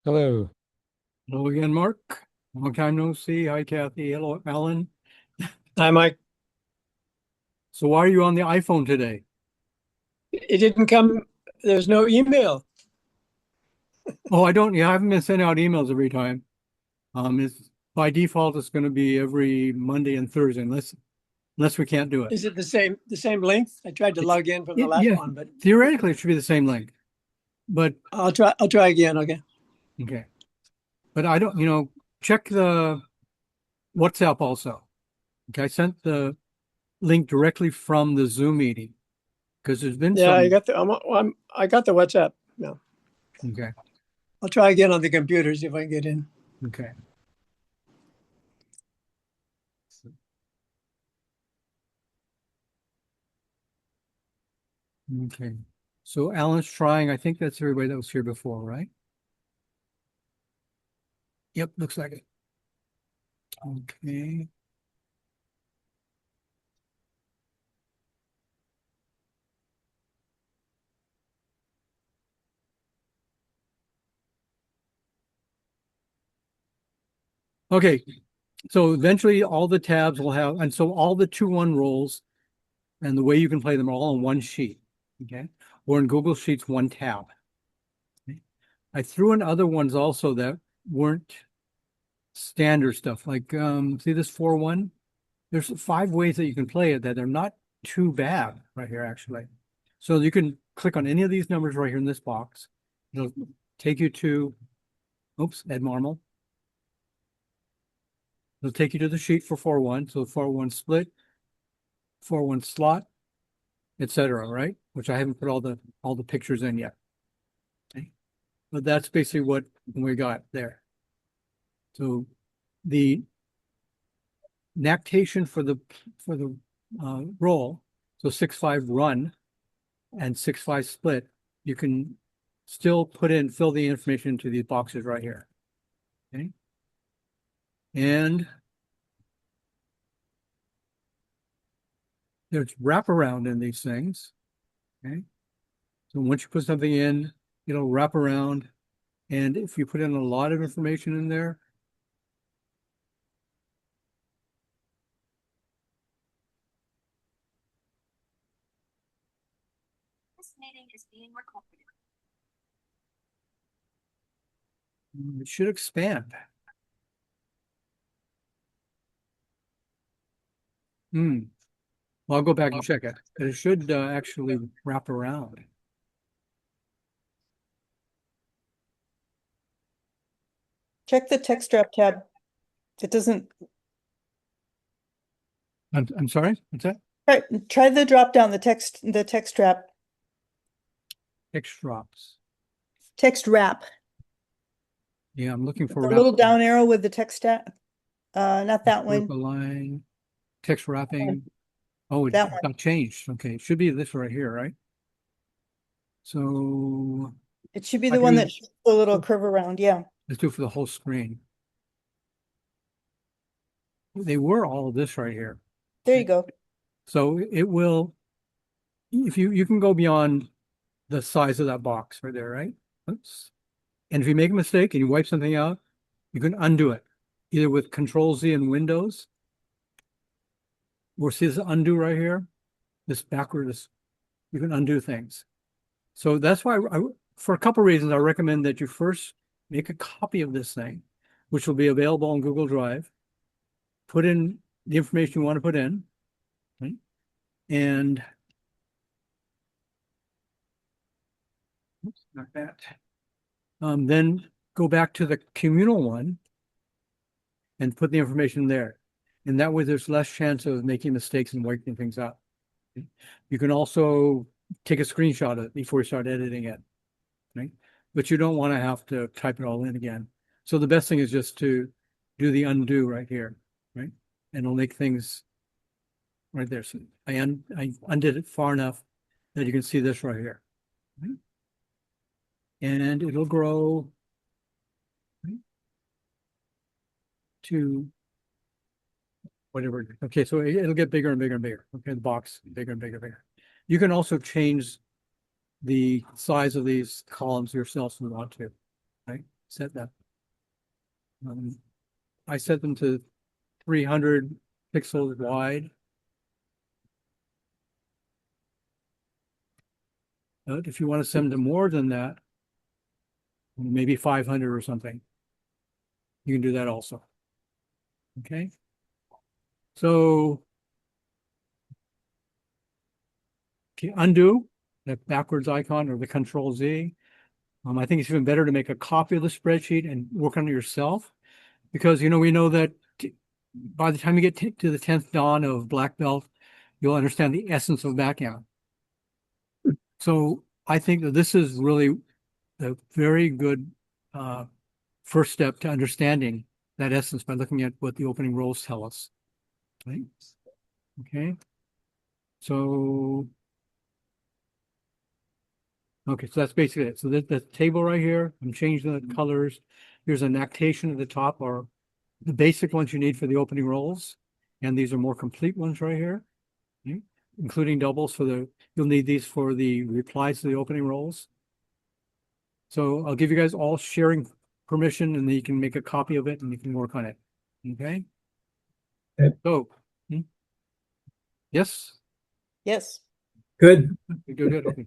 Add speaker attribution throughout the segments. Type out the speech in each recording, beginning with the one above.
Speaker 1: Hello.
Speaker 2: Hello again, Mark. Long time no see. Hi, Kathy. Hello, Alan.
Speaker 3: Hi, Mike.
Speaker 2: So why are you on the iPhone today?
Speaker 3: It didn't come, there's no email.
Speaker 2: Oh, I don't. Yeah, I haven't been sending out emails every time. It's by default it's going to be every Monday and Thursday, unless we can't do it.
Speaker 3: Is it the same length? I tried to
Speaker 2: It's
Speaker 3: log in from the last
Speaker 2: yeah.
Speaker 3: one, but
Speaker 2: Theoretically, it should be the same link, but
Speaker 3: I'll try again. Okay.
Speaker 2: okay. But I don't. Check the WhatsApp also. Okay, I sent the link directly from the Zoom meeting because there's been
Speaker 3: Yeah, I
Speaker 2: some.
Speaker 3: got I got the WhatsApp. No,
Speaker 2: Okay.
Speaker 3: I'll try again on the computer, see if I can get in.
Speaker 2: Okay. Okay. So Alan's trying. I think that's everybody that was here before, right? Yep, looks like it. Okay. Okay. So eventually all the tabs will have, and so all the 2-1 roles and the way you can play them are all on one sheet. Okay. Or in Google Sheets, one tab. Okay? I threw in other ones also that weren't standard stuff. Like see this 4-1? There's 5 ways that you can play it that are not too bad right here, actually. So you can click on any of these numbers right here in this box. It'll take you to, oops, Ed Marmol. It'll take you to the sheet for 4-1. So 4-1 split, 4-1 slot, etc. Right? Which I haven't put all the pictures in yet. Okay. But that's basically what we got there. So the nactation for the roll, so 6-5 run and 6-5 split, you can still fill the information into these boxes right here. Okay. And there's wraparound in these things. Okay. So once you put something in, it'll wrap around. And if you put in a lot of information in there,
Speaker 4: This meeting is being recorded.
Speaker 2: it should expand. Hmm. Well, I'll go back and check it. It should actually wrap around.
Speaker 5: Check the text drop tab. It doesn't,
Speaker 2: I'm sorry, what's that?
Speaker 5: try the drop down, the text wrap,
Speaker 2: Text drops.
Speaker 5: text wrap.
Speaker 2: Yeah, I'm looking for
Speaker 5: The
Speaker 2: wrap.
Speaker 5: little down arrow with the text not that
Speaker 2: Group
Speaker 5: one,
Speaker 2: align, text wrapping. Oh, it
Speaker 5: that one.
Speaker 2: got changed. Okay, it should be this right here, right? So
Speaker 5: It should be
Speaker 2: I
Speaker 5: the one
Speaker 2: do-
Speaker 5: that shows the little curve around, yeah.
Speaker 2: let's do it for the whole screen. They were all of this right here.
Speaker 5: There you go.
Speaker 2: So it will, if you can go beyond the size of that box right there, right? Oops. And if you make a mistake and you wipe something out, you can undo it, either with Control Z in Windows, or see this undo right here, this backwards, you can undo things. So that's why for a couple of reasons, I recommend that you first make a copy of this thing, which will be available on Google Drive. Put in the information you want to put in, right? And oops, not that. Then go back to the communal one and put the information there. And that way there's less chance of making mistakes and wiping things out. You can also take a screenshot of it before you start editing it, right? But you don't want to have to type it all in again. So the best thing is just to do the undo right here, right? And it'll make things right there. So I undid it far enough that you can see this right here. Right? And it'll grow right, to whatever. Okay, so it'll get bigger and bigger and bigger. Okay, the box bigger and bigger and bigger. You can also change the size of these columns yourself if you want to, right? set that. I set them to 300 pixels wide. But if you want to send them more than that, maybe 500 or something, you can do that also. Okay. So, okay, undo that backwards icon or the Control Z. I think it's even better to make a copy of the spreadsheet and work on it yourself, because we know that by the time you get to the 10th dawn of black belt, you'll understand the essence of backgammon. So I think that this is really a very good first step to understanding that essence by looking at what the opening rolls tell us. Right? Okay. So okay, so that's basically it. So the table right here, I'm changing the colors. Here's an actation at the top, or the basic ones you need for the opening rolls. And these are more complete ones right here, okay? Including doubles you'll need these for the replies to the opening rolls. So I'll give you guys all sharing permission, and then you can make a copy of it and you can work on it. Okay?
Speaker 3: Okay.
Speaker 2: So, yes?
Speaker 5: Yes.
Speaker 3: Good.
Speaker 2: Good. Okay.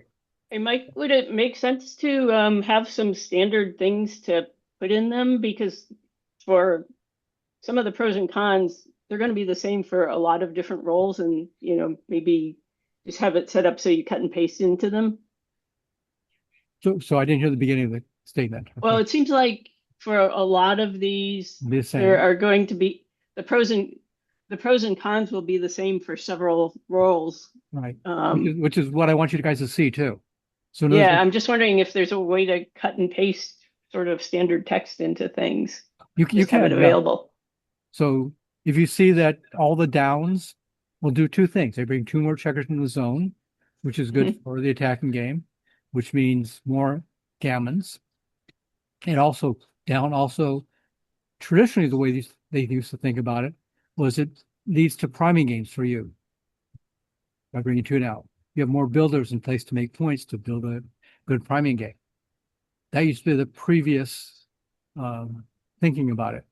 Speaker 1: Hey, Mike, would it make sense to have some standard things to put in them? Because for some of the pros and cons, they're going to be the same for a lot of different roles, and maybe just have it set up so you cut and paste into them.
Speaker 2: So I didn't hear the beginning of the statement.
Speaker 1: Well,
Speaker 2: Okay.
Speaker 1: it seems like for a lot of these,
Speaker 2: Be the same.
Speaker 1: there are going to be the pros and cons will be the same for several roles.
Speaker 2: Right.
Speaker 1: Um,
Speaker 2: Which is what I want you guys to see too. So
Speaker 1: Yeah, I'm just wondering if there's a way to cut and paste sort of standard text into things.
Speaker 2: you
Speaker 1: Just have
Speaker 2: can,
Speaker 1: it
Speaker 2: yeah.
Speaker 1: available.
Speaker 2: So if you see that all the downs will do two things. They bring two more checkers in the zone, which is good for the attacking game, which means more gammons. And also traditionally the way they used to think about it was it leads to priming games for you by bringing two down. You have more builders in place to make points to build a good priming game. That used to be the previous thinking about it,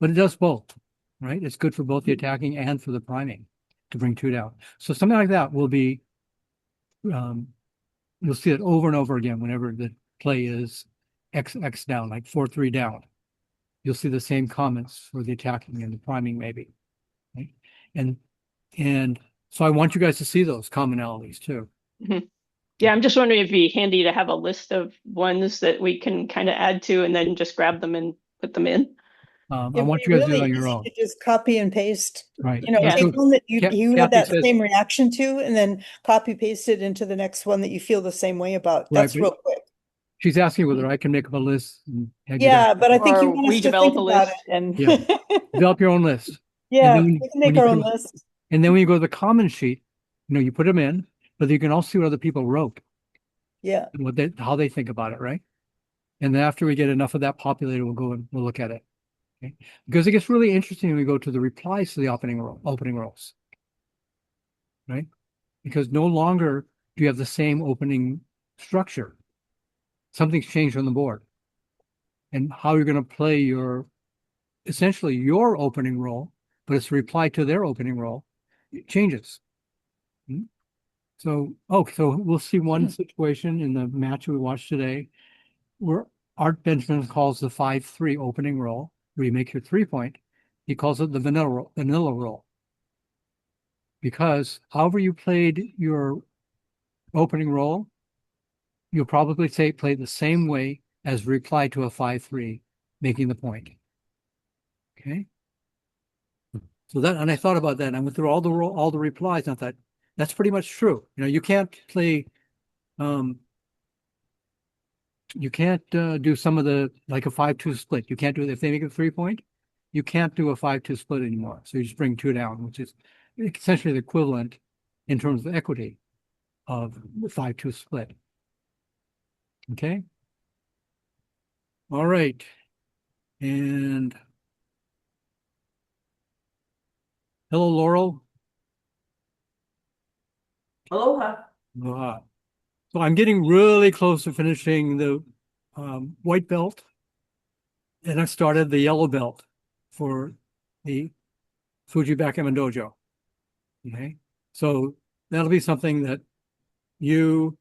Speaker 2: but it does both, right? It's good for both the attacking and for the priming to bring two down. So something like that will be, you'll see it over and over again whenever the play is X down, like 4-3 down. You'll see the same comments for the attacking and the priming maybe, right? And so I want you guys to see those commonalities too.
Speaker 1: Yeah, I'm just wondering if it'd be handy to have a list of ones that we can kind of add to and then just grab them and put them in.
Speaker 2: I
Speaker 5: It'd
Speaker 2: want
Speaker 5: be
Speaker 2: you guys to do it
Speaker 5: really
Speaker 2: on your
Speaker 5: easy
Speaker 2: own,
Speaker 5: to just copy and paste,
Speaker 2: right?
Speaker 1: Yeah.
Speaker 5: take one that you had
Speaker 2: Kathy
Speaker 5: that
Speaker 2: says-
Speaker 5: same reaction to, and then copy paste it into the next one that you feel the same way about.
Speaker 2: Right,
Speaker 5: That's
Speaker 2: but-
Speaker 5: real quick.
Speaker 2: She's asking whether I can make up a list and have you
Speaker 5: Yeah,
Speaker 2: guys
Speaker 5: but I think you
Speaker 1: Or
Speaker 5: want
Speaker 1: we
Speaker 5: us to
Speaker 1: develop
Speaker 5: think
Speaker 1: a
Speaker 5: about
Speaker 1: list.
Speaker 5: it and
Speaker 2: Yeah. develop your own list.
Speaker 5: yeah,
Speaker 2: then
Speaker 5: we can
Speaker 2: when
Speaker 5: make
Speaker 2: you
Speaker 5: our own
Speaker 2: put-
Speaker 5: list.
Speaker 2: And then when you go to the comment sheet, you put them in, but you can also see what other people wrote
Speaker 5: Yeah.
Speaker 2: and how they think about it, right? And then after we get enough of that populated, we'll go and we'll look at it. Okay? Because it gets really interesting when we go to the replies to the opening rolls. Right? Because no longer do you have the same opening structure. Something's changed on the board. And how you're going to play essentially your opening roll, but it's a reply to their opening roll, it changes. So we'll see one situation in the match we watched today where Art Benjamin calls the 5-3 opening roll, where you make your 3-point. He calls it the vanilla roll. Because however you played your opening roll, you'll probably play the same way as reply to a 5-3, making the point. Okay. So and I thought about that, and I went through all the replies, and I thought that's pretty much true. You can't play, you can't do some of like a 5-2 split. You can't do it if they make a 3-point. You can't do a 5-2 split anymore. So you just bring two down, which is essentially the equivalent in terms of equity of the 5-2 split. Okay. All right. And hello, Laurel.
Speaker 6: Aloha.
Speaker 2: Aloha. So I'm getting really close to finishing the white belt. and I started the yellow belt for the Fuji Backgammon Dojo. Okay, so that'll be something that you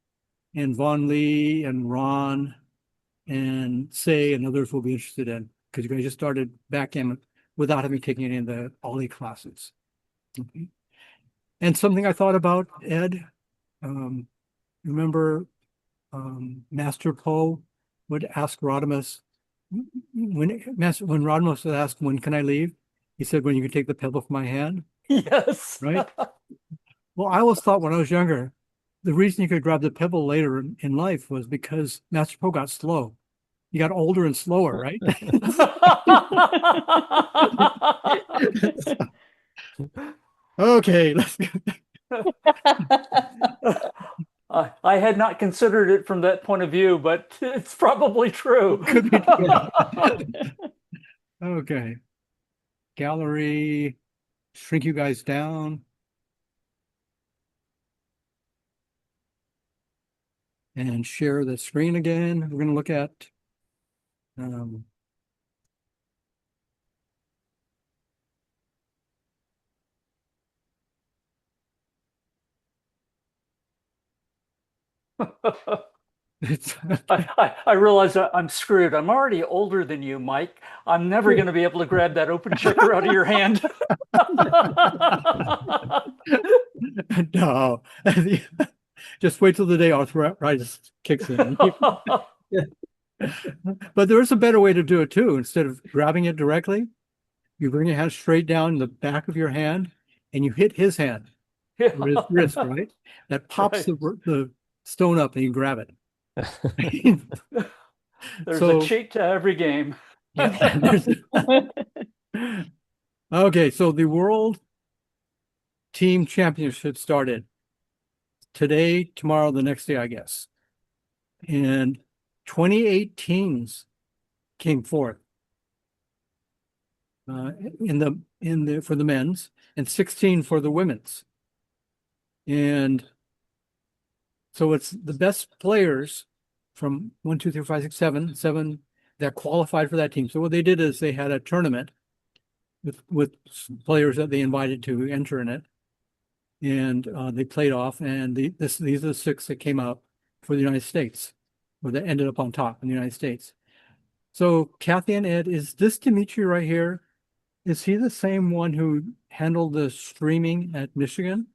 Speaker 2: and Vaughn Lee and Ron and Say and others will be interested in, because you guys just started backgammon without having taken any of the Ollie classes. Okay. And something I thought about, Ed, remember Master Poe would ask Rodimus when Rodimus would ask, "When can I leave?" He said, "When you can take the pebble from my hand."
Speaker 6: Yes.
Speaker 2: Right? Well, I always thought when I was younger, the reason you could grab the pebble later in life was because Master Poe got slow. He got older and slower, right? Okay, let's go.
Speaker 6: I had not considered it from that point of view, but it's probably true.
Speaker 2: Could be true. Okay. Gallery, shrink you guys down. And share the screen again. We're going to look at it's
Speaker 6: I realize I'm screwed. I'm already older than you, Mike. I'm never going to be able to grab that open checker out of your hand.
Speaker 2: no. Just wait till the day arthritis kicks in. But there is a better way to do it too. Instead of grabbing it directly, you bring your hand straight down the back of your hand and you hit his hand or his wrist, right? That pops
Speaker 6: Right.
Speaker 2: the stone up and you grab it.
Speaker 6: There's
Speaker 2: So-
Speaker 6: a cheat to every game.
Speaker 2: Yeah. Okay, so the World Team Championship started today, tomorrow, the next day, I guess. And 28 teams came forth for the men's and 16 for the women's. And so it's the best players from 1, 2, 3, 5, 6, 7 that qualified for that team. So what they did is they had a tournament with players that they invited to enter in it, and they played off. And these are the 6 that came out for the United States, or that ended up on top in the United States. So Kathy and Ed, is this Dimitri right here? Is he the same one who handled the streaming at Michigan?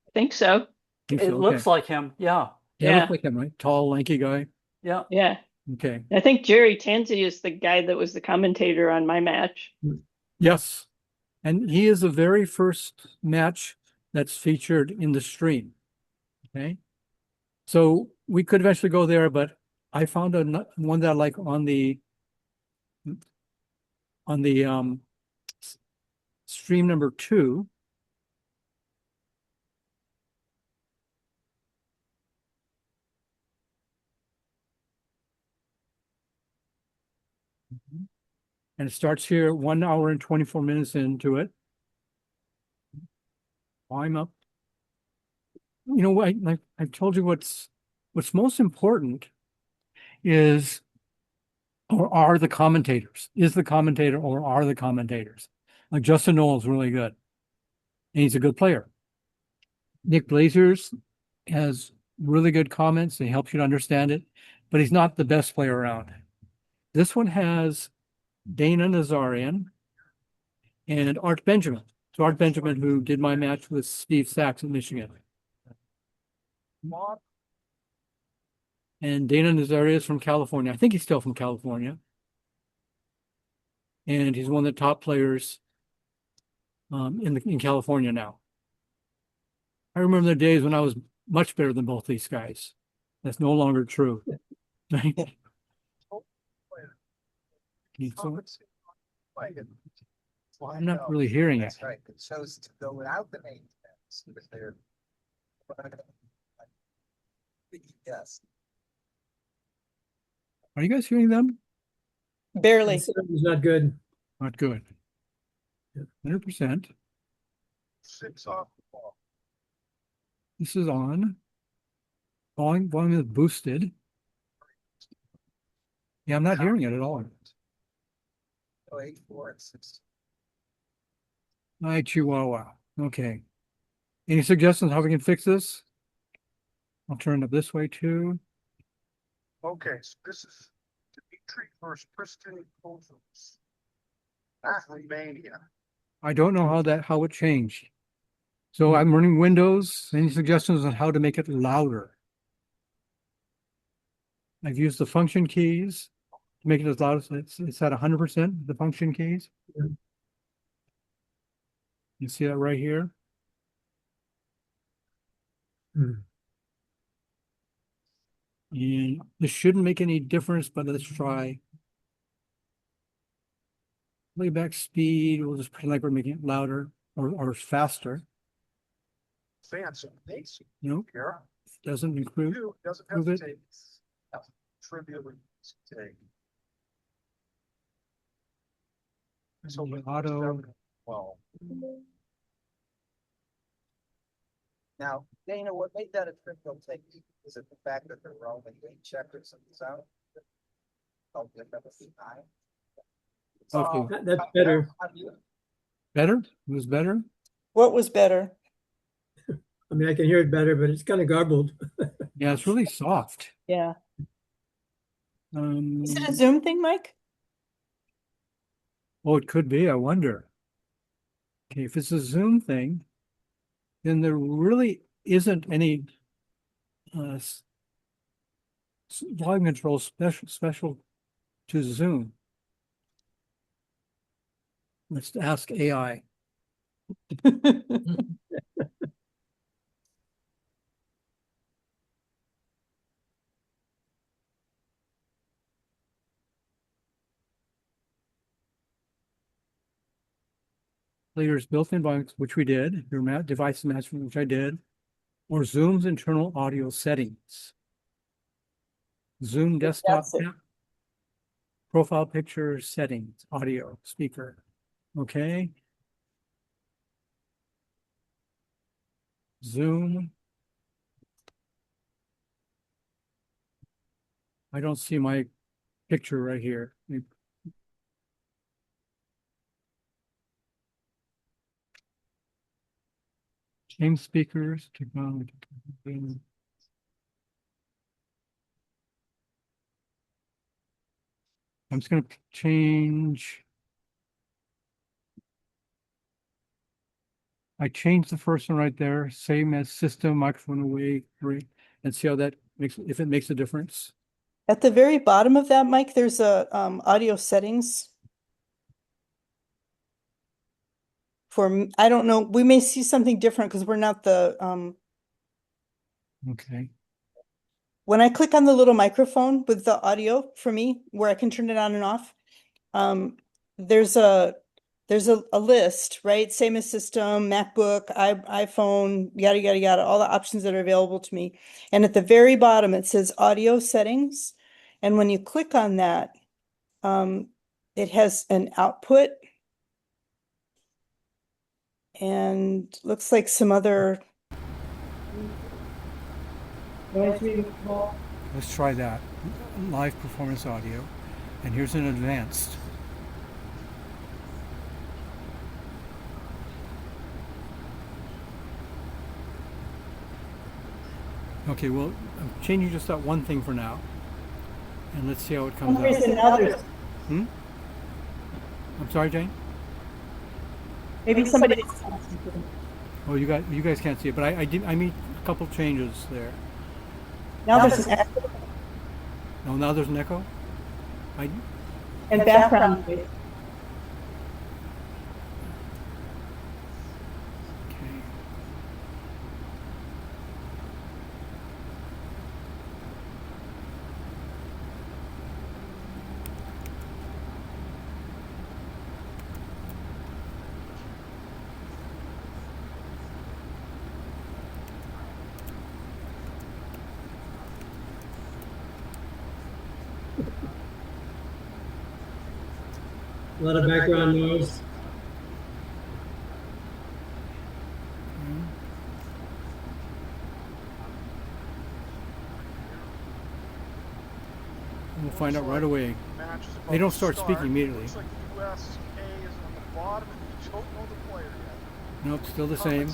Speaker 1: I think so.
Speaker 2: Think
Speaker 6: It
Speaker 2: so,
Speaker 6: looks
Speaker 2: okay.
Speaker 6: like him. Yeah.
Speaker 2: Yeah,
Speaker 1: Yeah.
Speaker 2: looks like him, right? Tall, lanky guy.
Speaker 6: Yeah.
Speaker 1: Yeah.
Speaker 2: Okay.
Speaker 1: I think Jerry Tansey is the guy that was the commentator on my match.
Speaker 2: Yes. And he is the very first match that's featured in the stream. Okay. So we could eventually go there, but I found one that I like on the stream number 2. And it starts here 1 hour and 24 minutes into it. I'm up. You know, I've told you what's most important is, or are the commentators. Is the commentator or are the commentators? Like Justin Noel's really good. And he's a good player. Nick Blazers has really good comments. He helps you to understand it, but he's not the best player around. This one has Dana Nazarian and Art Benjamin. So Art Benjamin, who did my match with Steve Sachs in Michigan. And Dana Nazarian is from California. I think he's still from California. And he's one of the top players in California now. I remember the days when I was much better than both these guys. That's no longer true. Right? Well, I'm not really hearing it.
Speaker 7: That's right. It shows to go without the name tags, but they're. Yes.
Speaker 2: Are you guys hearing them?
Speaker 5: Barely.
Speaker 3: It's not good.
Speaker 2: Not good. 100%.
Speaker 7: 6 off the ball.
Speaker 2: This is on. Volume is boosted. Yeah, I'm not hearing it at all.
Speaker 7: Oh, 8, 4, and 6.
Speaker 2: Hi, Chihuahua. Okay. Any suggestions how we can fix this? I'll turn it this way too.
Speaker 7: Okay, so this is Dimitri versus Kristen Kozos. Ah, Romania.
Speaker 2: I don't know how it changed. So I'm running Windows. Any suggestions on how to make it louder? I've used the function keys to make it as loud as it's at 100%, the function keys. You see that right here? And this shouldn't make any difference, but let's try. Playback speed, we'll just pretend like we're making it louder or faster.
Speaker 7: Fancy. Amazing.
Speaker 2: Nope,
Speaker 7: Here.
Speaker 2: doesn't include.
Speaker 7: You doesn't
Speaker 2: Prove it.
Speaker 7: hesitate. Trivially take. So
Speaker 2: The
Speaker 7: with
Speaker 2: auto.
Speaker 7: well. Now, Dana, what made that a trivial take? Is it the fact that they're rolling checkers and sound? Oh, they're never seen high.
Speaker 2: Okay.
Speaker 3: That's better.
Speaker 2: Better? It was better?
Speaker 5: What was better?
Speaker 3: I mean, I can hear it better, but it's kind of garbled.
Speaker 2: Yeah, it's really soft.
Speaker 5: Yeah. Is it a
Speaker 2: Um,
Speaker 5: Zoom thing, Mike?
Speaker 2: oh, it could be, I wonder. Okay, if it's a Zoom thing, then there really isn't any volume control special to Zoom. Let's ask AI. Layers built-in volume, which we did, your device management, which I did, or Zoom's internal audio settings. Zoom desktop
Speaker 5: That's it.
Speaker 2: app, profile picture settings, audio, speaker. Okay. Zoom. I don't see my picture right here. Change speakers, technology. I'm just going to change. I changed the first one right there, same as system, microphone away, and see how that makes, if it makes a difference.
Speaker 5: At the very bottom of that, Mike, there's a audio settings. I don't know, we may see something different because we're not the
Speaker 2: Okay.
Speaker 5: when I click on the little microphone with the audio for me, where I can turn it on and off, there's a list, right? Same as system, MacBook, iPhone, yada, yada, yada, all the options that are available to me. And at the very bottom, it says audio settings. And when you click on that, it has an output and looks like some other.
Speaker 2: Let's try that. Live performance audio. And here's an advanced. Okay, well, I'm changing just that one thing for now. And let's see how it comes out. I'm sorry, Jane?
Speaker 5: Maybe somebody.
Speaker 2: Oh, you guys can't see it, but I made a couple changes there.
Speaker 5: Now there's an echo
Speaker 2: Oh, now there's an echo?
Speaker 5: and background noise.
Speaker 2: Okay.
Speaker 3: A lot of background noise.
Speaker 2: We'll find out right away. They don't start speaking immediately.
Speaker 8: USK is on the bottom, and you don't know the player yet.
Speaker 2: Nope, still the same.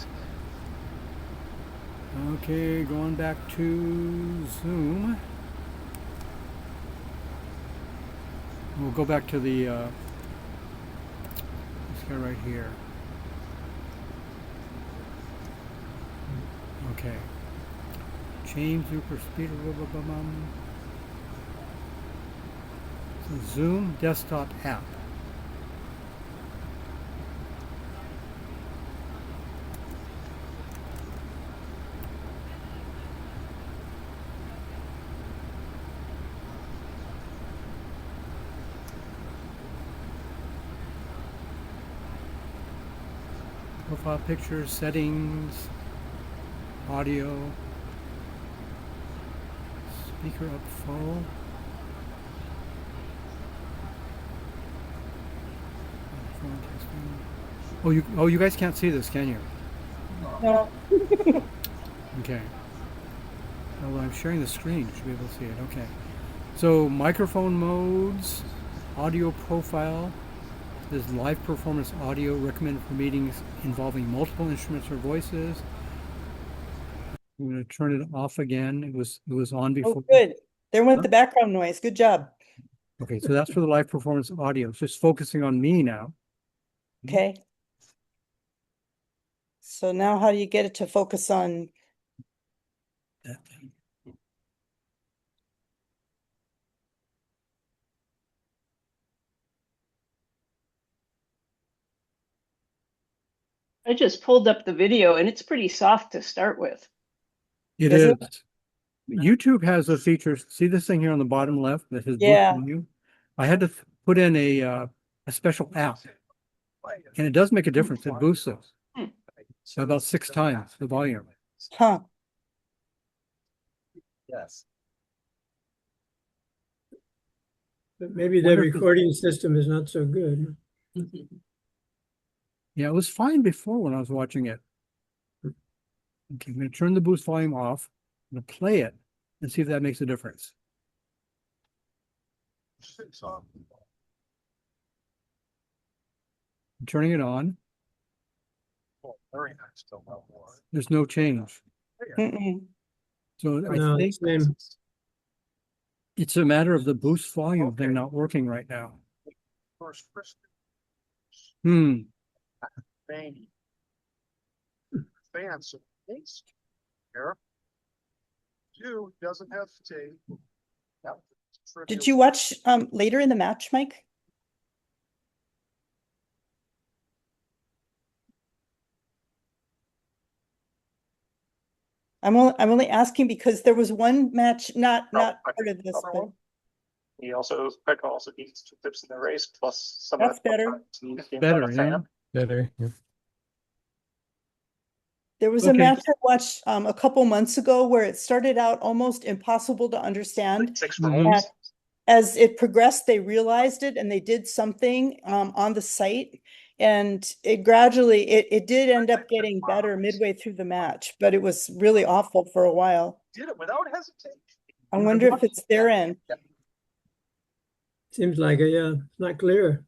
Speaker 2: Okay, going back to Zoom. We'll go back to the this guy right here. Okay. Change super speed. So Zoom desktop app. Profile pictures, settings, audio, speaker up full. Oh, you guys can't see this, can you?
Speaker 5: No.
Speaker 2: Okay. Well, I'm sharing the screen. You should be able to see it. Okay. So microphone modes, audio profile. There's live performance audio recommended for meetings involving multiple instruments or voices. I'm going to turn it off again. It was on before.
Speaker 5: Oh, good. There went the background noise. Good job.
Speaker 2: Okay, so that's for the live performance audio. It's just focusing on me now.
Speaker 5: Okay. So now how do you get it to focus on?
Speaker 2: That thing.
Speaker 1: I just pulled up the video and it's pretty soft to start with.
Speaker 2: It
Speaker 5: Is
Speaker 2: is.
Speaker 5: it?
Speaker 2: YouTube has a feature. See this thing here on the bottom left that says
Speaker 5: Yeah.
Speaker 2: boost menu? I had to put in a special app, and it does make a difference. It boosts it. So about 6 times the volume.
Speaker 5: Huh.
Speaker 7: Yes.
Speaker 3: But maybe the
Speaker 2: Wonder if it's-
Speaker 3: recording system is not so good.
Speaker 2: Yeah, it was fine before when I was watching it. Okay, I'm going to turn the boost volume off. I'm going to play it and see if that makes a difference. I'm turning it on.
Speaker 7: Very nice to know more.
Speaker 2: There's no change.
Speaker 5: Mm-mm.
Speaker 2: So I
Speaker 3: No,
Speaker 2: think
Speaker 3: same.
Speaker 2: it's a matter of the boost volume thing not working right now.
Speaker 7: First Christmas,
Speaker 2: Hmm.
Speaker 7: Fanny. Fans of things. Here. Two doesn't have fatigue.
Speaker 5: Did you watch later in the match, Mike? I'm only asking because there was one match, not part of this, but
Speaker 9: He also, Pekka also needs 2 clips in the race, plus some
Speaker 5: That's
Speaker 9: of the
Speaker 5: better.
Speaker 2: Better, yeah.
Speaker 3: Better. Yeah.
Speaker 5: there was a
Speaker 2: Okay.
Speaker 5: match I watched a couple months ago where it started out almost impossible to understand.
Speaker 9: 6
Speaker 2: Mhm.
Speaker 9: rolls.
Speaker 5: As it progressed, they realized it and they did something on the site. And it gradually, it did end up getting better midway through the match, but it was really awful for a while.
Speaker 7: Did it without hesitation.
Speaker 5: I wonder if it's their end.
Speaker 3: Seems like it, yeah. It's not clear.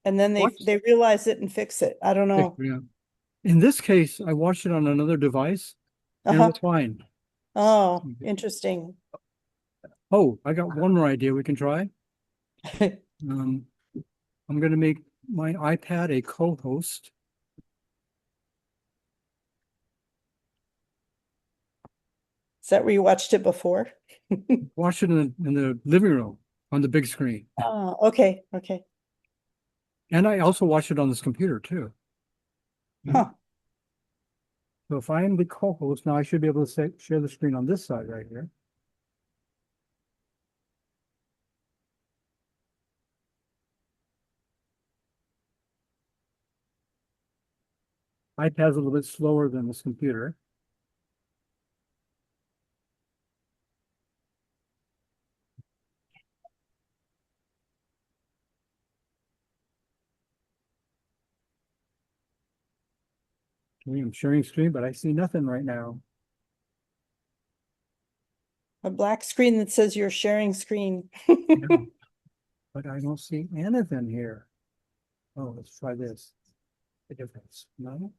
Speaker 5: And then they realize it and fix it. I don't know.
Speaker 2: Yeah. In this case, I watched it on another device and it
Speaker 5: Uh-huh.
Speaker 2: was fine.
Speaker 5: Oh, interesting.
Speaker 2: Oh, I got one more idea we can try. I'm going to make my iPad a co-host.
Speaker 5: Is that where you watched it before?
Speaker 2: Watch it in the living room on the big screen.
Speaker 5: Oh, okay, okay.
Speaker 2: And I also watched it on this computer too.
Speaker 5: Huh.
Speaker 2: So if I am the co-host, now I should be able to share the screen on this side right here. iPad's a little bit slower than this computer. I'm sharing screen, but I see nothing right now.
Speaker 5: A black screen that says you're sharing screen.
Speaker 2: Yeah. but I don't see anything here. Oh, let's try this. The difference, no?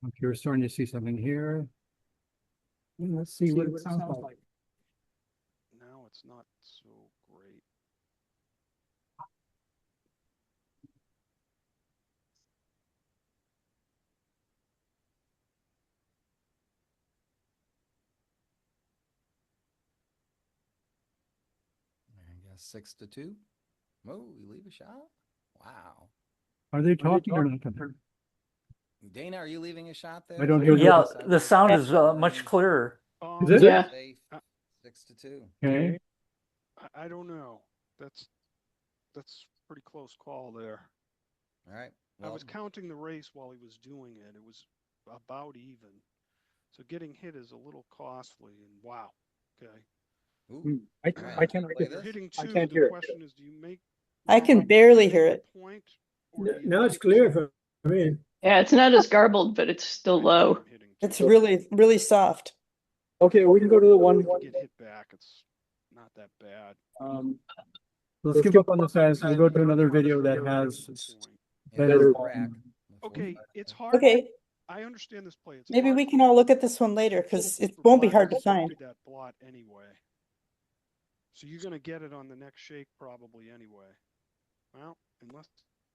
Speaker 2: Okay, we're starting to see something here. Let's see what it sounds like.
Speaker 8: Now it's not so great.
Speaker 10: I guess 6-2. Oh, we leave a shot? Wow.
Speaker 2: Are they talking or not?
Speaker 10: Dana, are you leaving a shot there?
Speaker 2: I don't hear
Speaker 6: Yeah,
Speaker 2: you.
Speaker 6: the sound is much clearer.
Speaker 2: Is it?
Speaker 1: Yeah.
Speaker 10: Safe. 6-2.
Speaker 2: Okay.
Speaker 8: I don't know. That's pretty close call there.
Speaker 10: All right.
Speaker 8: I
Speaker 10: Well,
Speaker 8: was counting the race while he was doing it. It was about even. So getting hit is a little costly, and wow. Okay.
Speaker 10: ooh,
Speaker 2: I
Speaker 10: all right,
Speaker 2: I can't
Speaker 10: play
Speaker 8: If you're
Speaker 10: this.
Speaker 8: hitting
Speaker 3: I
Speaker 8: two,
Speaker 3: can't
Speaker 8: the
Speaker 3: hear it.
Speaker 8: question is, do you make
Speaker 5: I can barely hear it.
Speaker 8: point? Or do you
Speaker 3: Now it's
Speaker 8: hit
Speaker 3: clear
Speaker 8: two?
Speaker 3: for me.
Speaker 1: Yeah, it's not as garbled, but it's still
Speaker 8: I
Speaker 1: low.
Speaker 8: am hitting
Speaker 5: It's
Speaker 8: two.
Speaker 5: really, really soft.
Speaker 3: Okay, we can go to the one.
Speaker 8: If you get hit back, it's not that bad.
Speaker 2: Let's skip up on the size. We'll go to another video that has
Speaker 8: Point.
Speaker 2: better.
Speaker 10: Crack.
Speaker 8: Okay, it's hard.
Speaker 5: Okay,
Speaker 8: I understand this play. It's
Speaker 5: maybe
Speaker 8: hard
Speaker 5: we can all look at this one later because it won't be hard to find.
Speaker 8: that blot anyway. So you're gonna get it on the next shake probably anyway. Well, unless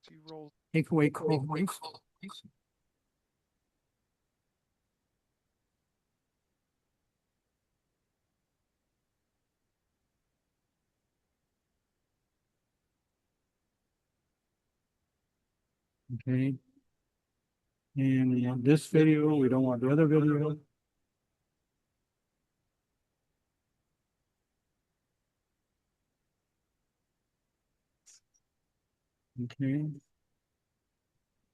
Speaker 8: he rolls.
Speaker 2: Take away cold. Okay. And we want this video, we don't want the other video. Okay.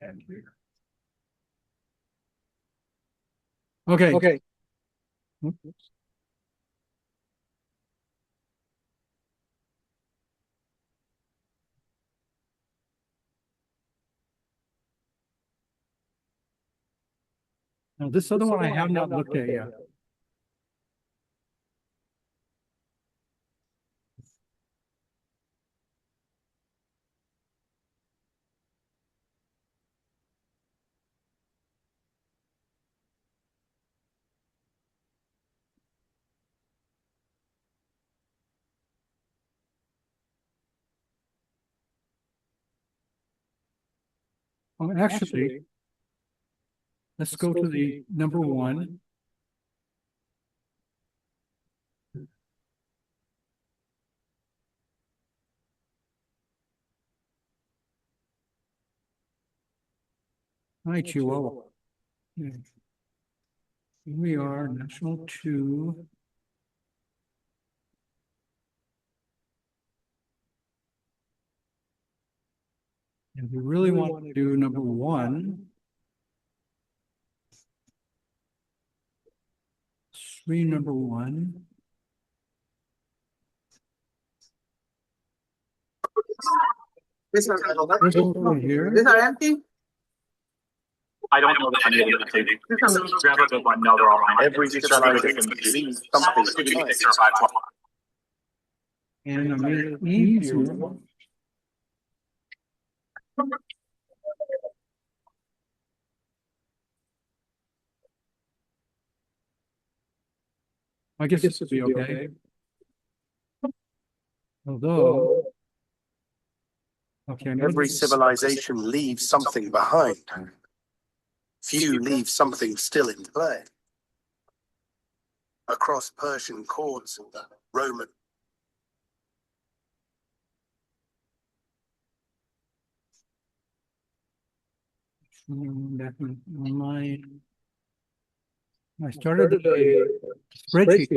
Speaker 2: And here. Okay. Okay. Now this other one I have not looked at yet. Oh, actually, let's go to the number one. Hi, Chihuahua. Yeah. Here we are, National 2. And we really want to do number one. Screen number one.
Speaker 7: This
Speaker 2: This over here.
Speaker 7: are empty?
Speaker 9: I don't know that any of them are taking. Grab a good one. No, they're all mine. Every visualization leaves something. Give me 6 or 5 more.
Speaker 2: And I made it easier. I guess this would be okay. Although. Okay,
Speaker 11: Every civilization leaves something behind. Few leave something still in play. Across Persian courts and the Roman.
Speaker 2: Back on my. I started a spreadsheet.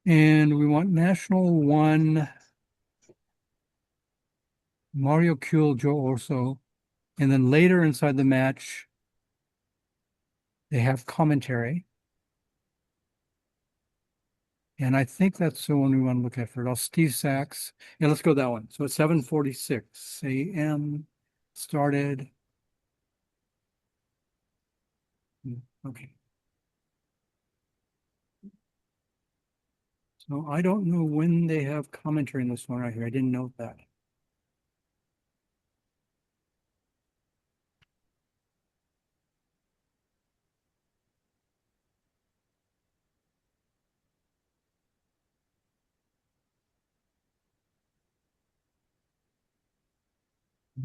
Speaker 2: And we want National 1, Mario Kuhl, Joe Orso. And then later inside the match, they have commentary. And I think that's the one we want to look at first. Steve Sachs. Yeah, let's go that one. So it's 7:46 a.m. started. Okay. So I don't know when they have commentary in this one right here. I didn't note that.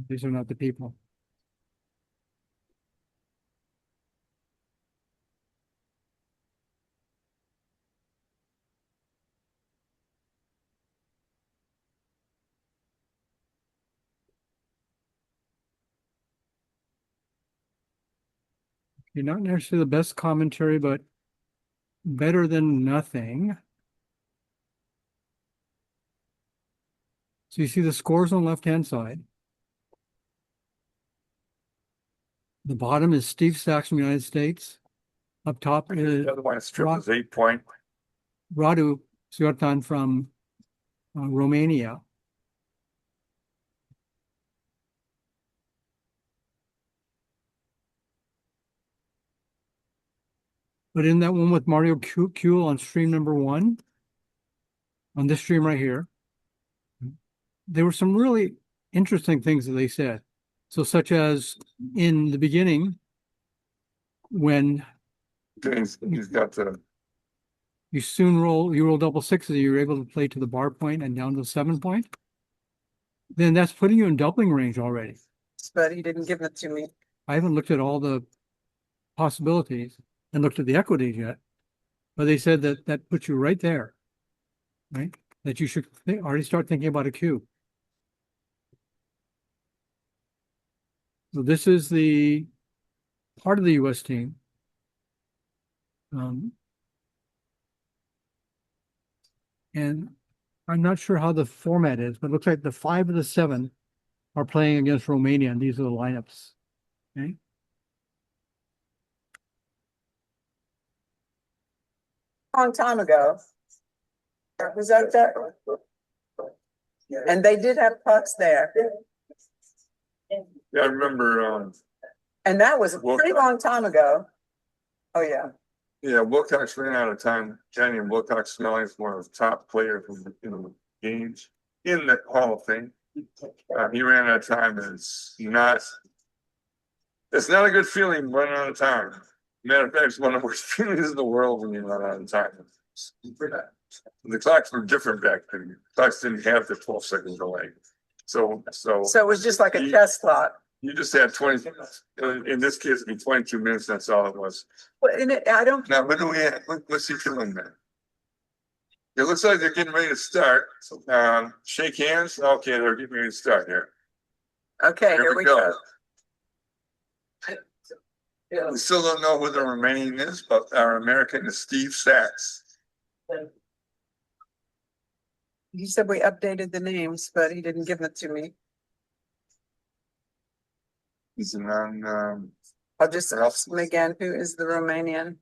Speaker 2: These are not the people. You're not necessarily the best commentary, but better than nothing. So you see the scores on the left-hand side. The bottom is Steve Sachs from the United States. Up top is
Speaker 12: The other one is 8 point.
Speaker 2: Radu Suartan from Romania. But in that one with Mario Kuhl on stream number 1, on this stream right here, there were some really interesting things that they said. So such as in the beginning, when
Speaker 12: He's got the
Speaker 2: you roll double sixes, you're able to play to the bar point and down to the 7 point. Then that's putting you in doubling range already.
Speaker 3: But he didn't give it to me.
Speaker 2: I haven't looked at all the possibilities and looked at the equities yet, but they said that that puts you right there, right? That you should already start thinking about a cube. So this is the part of the U.S. team. And I'm not sure how the format is, but it looks like the 5 of the 7 are playing against Romania, and these are the lineups. Okay.
Speaker 3: Long time ago. Was that? And they did have pucks there.
Speaker 12: Yeah, I remember
Speaker 3: And that was a pretty long time ago. Oh, yeah.
Speaker 12: yeah, Wilcox ran out of time. Johnny and Wilcox Smelling is one of the top players in the games in the Hall of Fame. He ran out of time. It's not a good feeling running out of time. Matter of fact, it's one of the worst feelings in the world when you run out of time. The clocks were different back then. The clocks didn't have the 12-second delay. So
Speaker 3: it was just like a test clock.
Speaker 12: You just had 20, in this case, it'd be 22 minutes. That's all it was.
Speaker 3: Well, I don't.
Speaker 12: Now, what do we have? What's he doing there? It looks like they're getting ready to start. Shake hands. Okay, they're getting ready to start here.
Speaker 3: Okay, here we go.
Speaker 12: We still don't know who the Romanian is, but our American is Steve Sachs.
Speaker 3: He said we updated the names, but he didn't give it to me.
Speaker 12: He's a non.
Speaker 3: I'll just ask him again. Who is the Romanian?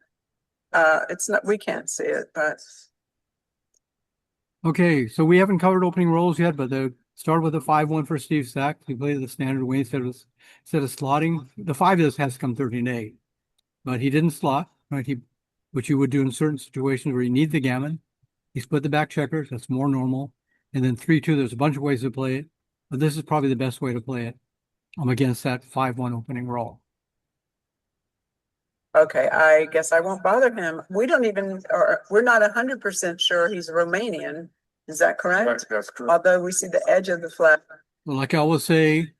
Speaker 3: It's not. We can't see it, but
Speaker 2: Okay, so we haven't covered opening rolls yet, but the start with a 5-1 for Steve Sachs. He played the standard way instead of slotting. The 5 of this has to come 13-8, but he didn't slot, right? Which you would do in certain situations where you need the gammon. He split the back checkers. That's more normal. And then 3-2. There's a bunch of ways to play it, but this is probably the best way to play it. I'm against that 5-1 opening roll.
Speaker 3: okay. I guess I won't bother him. We don't even, or we're not 100% sure he's Romanian. Is that correct?
Speaker 12: Right, that's correct.
Speaker 3: Although we see the edge of the flag.
Speaker 2: Well, like I always say,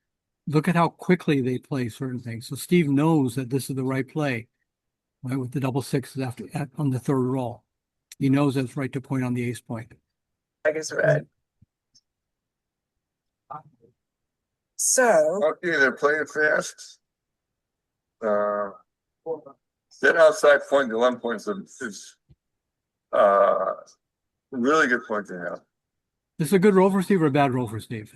Speaker 2: look at how quickly they play certain things. So Steve knows that this is the right play, right? With the double sixes on the third roll. He knows that's right to point on the ace point.
Speaker 3: I guess red. So
Speaker 12: Okay, they're playing fast. That outside point, the 11 points is Really good point to have.
Speaker 2: This is a good roll for Steve or a bad roll for Steve?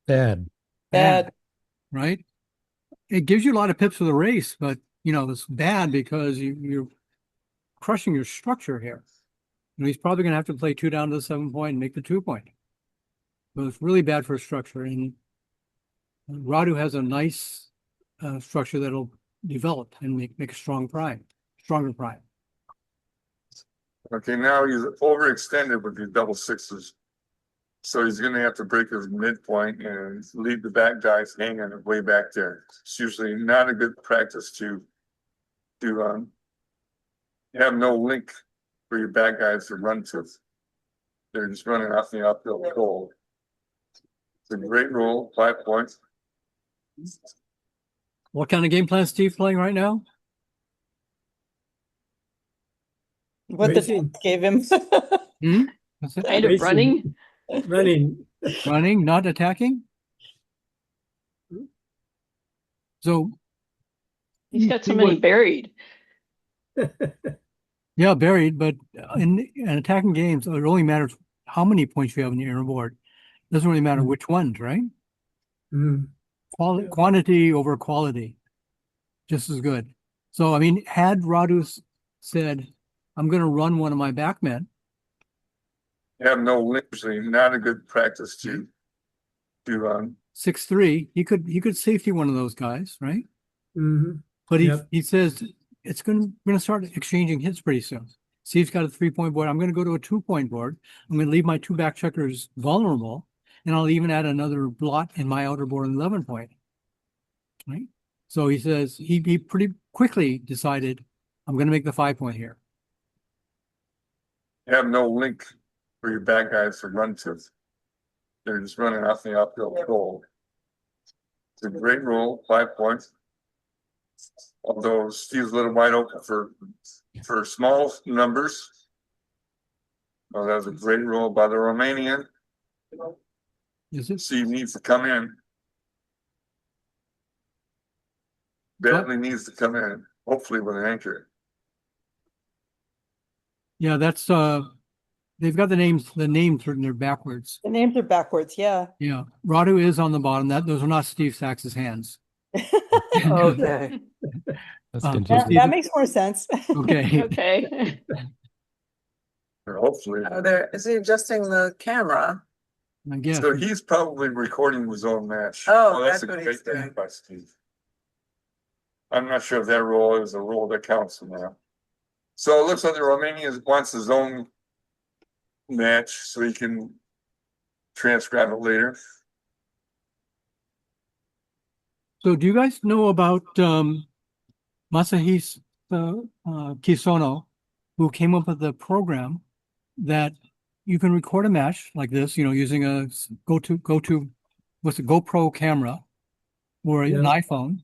Speaker 13: Bad.
Speaker 5: Bad.
Speaker 2: Right? It gives you a lot of pips for the race, but you know, it's bad because you're crushing your structure here. You know, he's probably going to have to play 2 down to the 7 point and make the 2 point. But it's really bad for structure. And Radu has a nice structure that'll develop and make a stronger prime.
Speaker 12: Okay, now he's overextended with these double sixes. So he's gonna have to break his midpoint and leave the back dice hanging way back there. It's usually not a good practice to have no link for your back guys to run to. They're just running off the uphill goal. It's a great roll, 5 points.
Speaker 2: What kind of game plan is Steve playing right now?
Speaker 5: What the gave him.
Speaker 2: What's it?
Speaker 1: Kind of running.
Speaker 13: Running,
Speaker 2: not attacking. So
Speaker 1: He's got so many buried.
Speaker 2: yeah, buried, but in attacking games, it only matters how many points you have on your inner board. Doesn't really matter which ones, right? Quantity over quality, just as good. So, I mean, had Radu said, I'm going to run one of my backmen.
Speaker 12: Have no link, usually not a good practice to
Speaker 2: 6-3, he could safety one of those guys, right? But he says it's going to start exchanging hits pretty soon. Steve's got a 3-point board. I'm going to go to a 2-point board. I'm going to leave my 2 back checkers vulnerable, and I'll even add another blot in my outer board, 11 point. Right? So he says he pretty quickly decided, I'm going to make the 5-point here.
Speaker 12: have no link for your back guys to run to. They're just running off the uphill goal. It's a great roll, 5 points. Although Steve's a little wide open for small numbers. Oh, that was a great roll by the Romanian. Steve needs to come in. Badly needs to come in, hopefully with an anchor.
Speaker 2: Yeah, that's they've got the names written there backwards.
Speaker 5: The names are backwards, yeah.
Speaker 2: Yeah. Radu is on the bottom. Those are not Steve Sachs's hands.
Speaker 6: Okay.
Speaker 5: That makes more sense.
Speaker 2: Okay.
Speaker 1: Okay.
Speaker 12: Or hopefully.
Speaker 3: Is he adjusting the camera?
Speaker 2: I guess.
Speaker 12: So he's probably recording his own match.
Speaker 3: Oh,
Speaker 12: that's
Speaker 3: that's
Speaker 12: a
Speaker 3: what
Speaker 12: great
Speaker 3: he's
Speaker 12: thing
Speaker 3: doing.
Speaker 12: by Steve. I'm not sure if that role is a role that counts now. So it looks like the Romanian wants his own match so he can transcribe it later.
Speaker 2: So do you guys know about Masahisa Kisono, who came up with the program that you can record a match like this, you know, using a GoPro camera or an iPhone.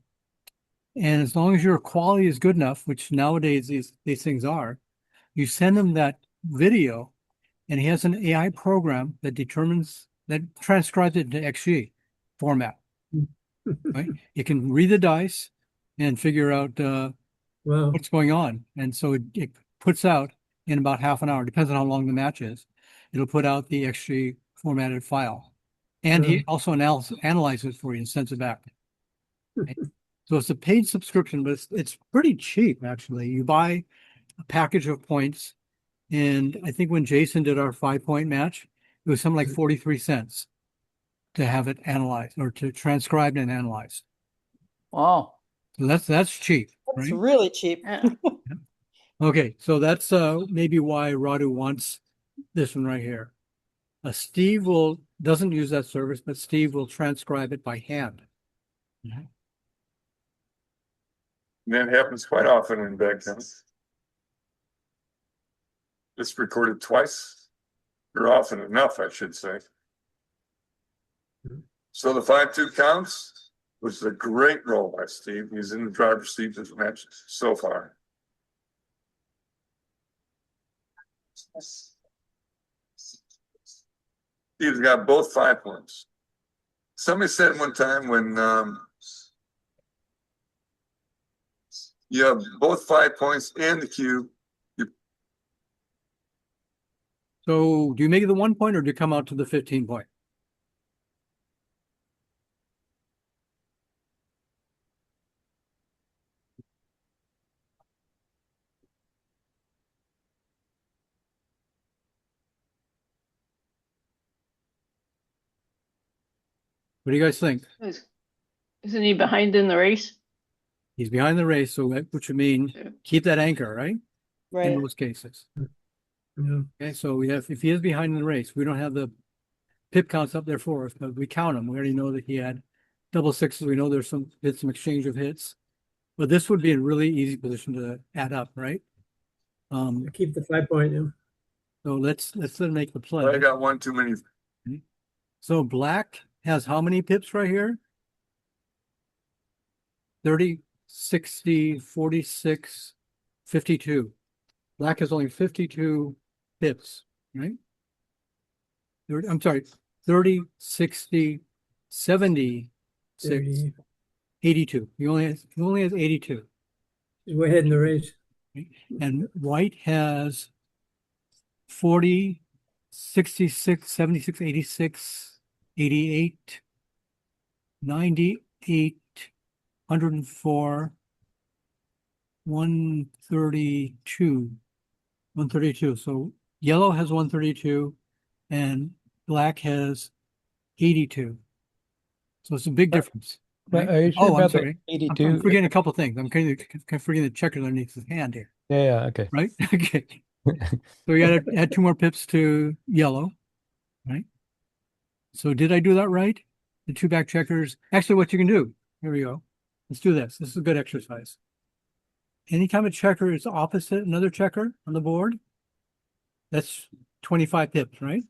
Speaker 2: And as long as your quality is good enough, which nowadays these things are, you send him that video and he has an AI program that transcribes it into XG format. Right? It can read the dice and figure out what's going on. And so it puts out in about half an hour, depends on how long the match is. It'll put out the XG formatted file. And he also analyzes it for you and sends it back. Right? So it's a paid subscription, but it's pretty cheap, actually. You buy a package of points. And I think when Jason did our 5-point match, it was something like 43 cents to have it analyzed or to transcribe and analyze.
Speaker 6: Wow.
Speaker 2: So that's cheap.
Speaker 5: That's
Speaker 2: right?
Speaker 5: really cheap.
Speaker 2: Okay, so that's maybe why Radu wants this one right here. Steve doesn't use that service, but Steve will transcribe it by hand.
Speaker 12: That happens quite often in background. It's recorded twice, or often enough, I should say. So the 5-2 counts, which is a great roll by Steve. He's in the driver's seat this match so far. Steve's got both 5 points. Somebody said one time when You have both 5 points and the cube.
Speaker 2: So do you make it the 1 point or do you come out to the 15 point? What do you guys think?
Speaker 1: Isn't he behind in the race?
Speaker 2: He's behind the race, so which would mean keep that anchor, right?
Speaker 5: Right.
Speaker 2: In most cases.
Speaker 13: Yeah.
Speaker 2: Okay, so we have, if he is behind in the race, we don't have the pip counts up there for us, but we count them. We already know that he had double sixes. We know there's some exchange of hits, but this would be a really easy position to add up, right?
Speaker 13: Keep the 5 point. Yeah.
Speaker 2: So let's then make the play.
Speaker 12: I got one too many.
Speaker 2: So black has how many pips right here? 30, 60, 46, 52. Black has only 52 pips, right? I'm sorry, 30, 60, 76,
Speaker 13: 30.
Speaker 2: 82. He only has 82.
Speaker 13: He's way ahead in the race.
Speaker 2: And white has 40, 66, 76, 86, 88, 98, 104, 132. 132. So yellow has 132 and black has 82. So it's a big difference. Right?
Speaker 13: Are you sure
Speaker 2: I'm
Speaker 13: about the
Speaker 2: sorry.
Speaker 13: 82?
Speaker 2: I'm forgetting a couple things. I'm kind of forgetting the checkers underneath his hand here.
Speaker 13: Yeah, okay.
Speaker 2: Right? Okay. So we got to add 2 more pips to yellow, right? So did I do that right? The 2 back checkers. Actually, what you can do, here we go. Let's do this. This is a good exercise. Anytime a checker is opposite another checker on the board, that's 25 pips, right?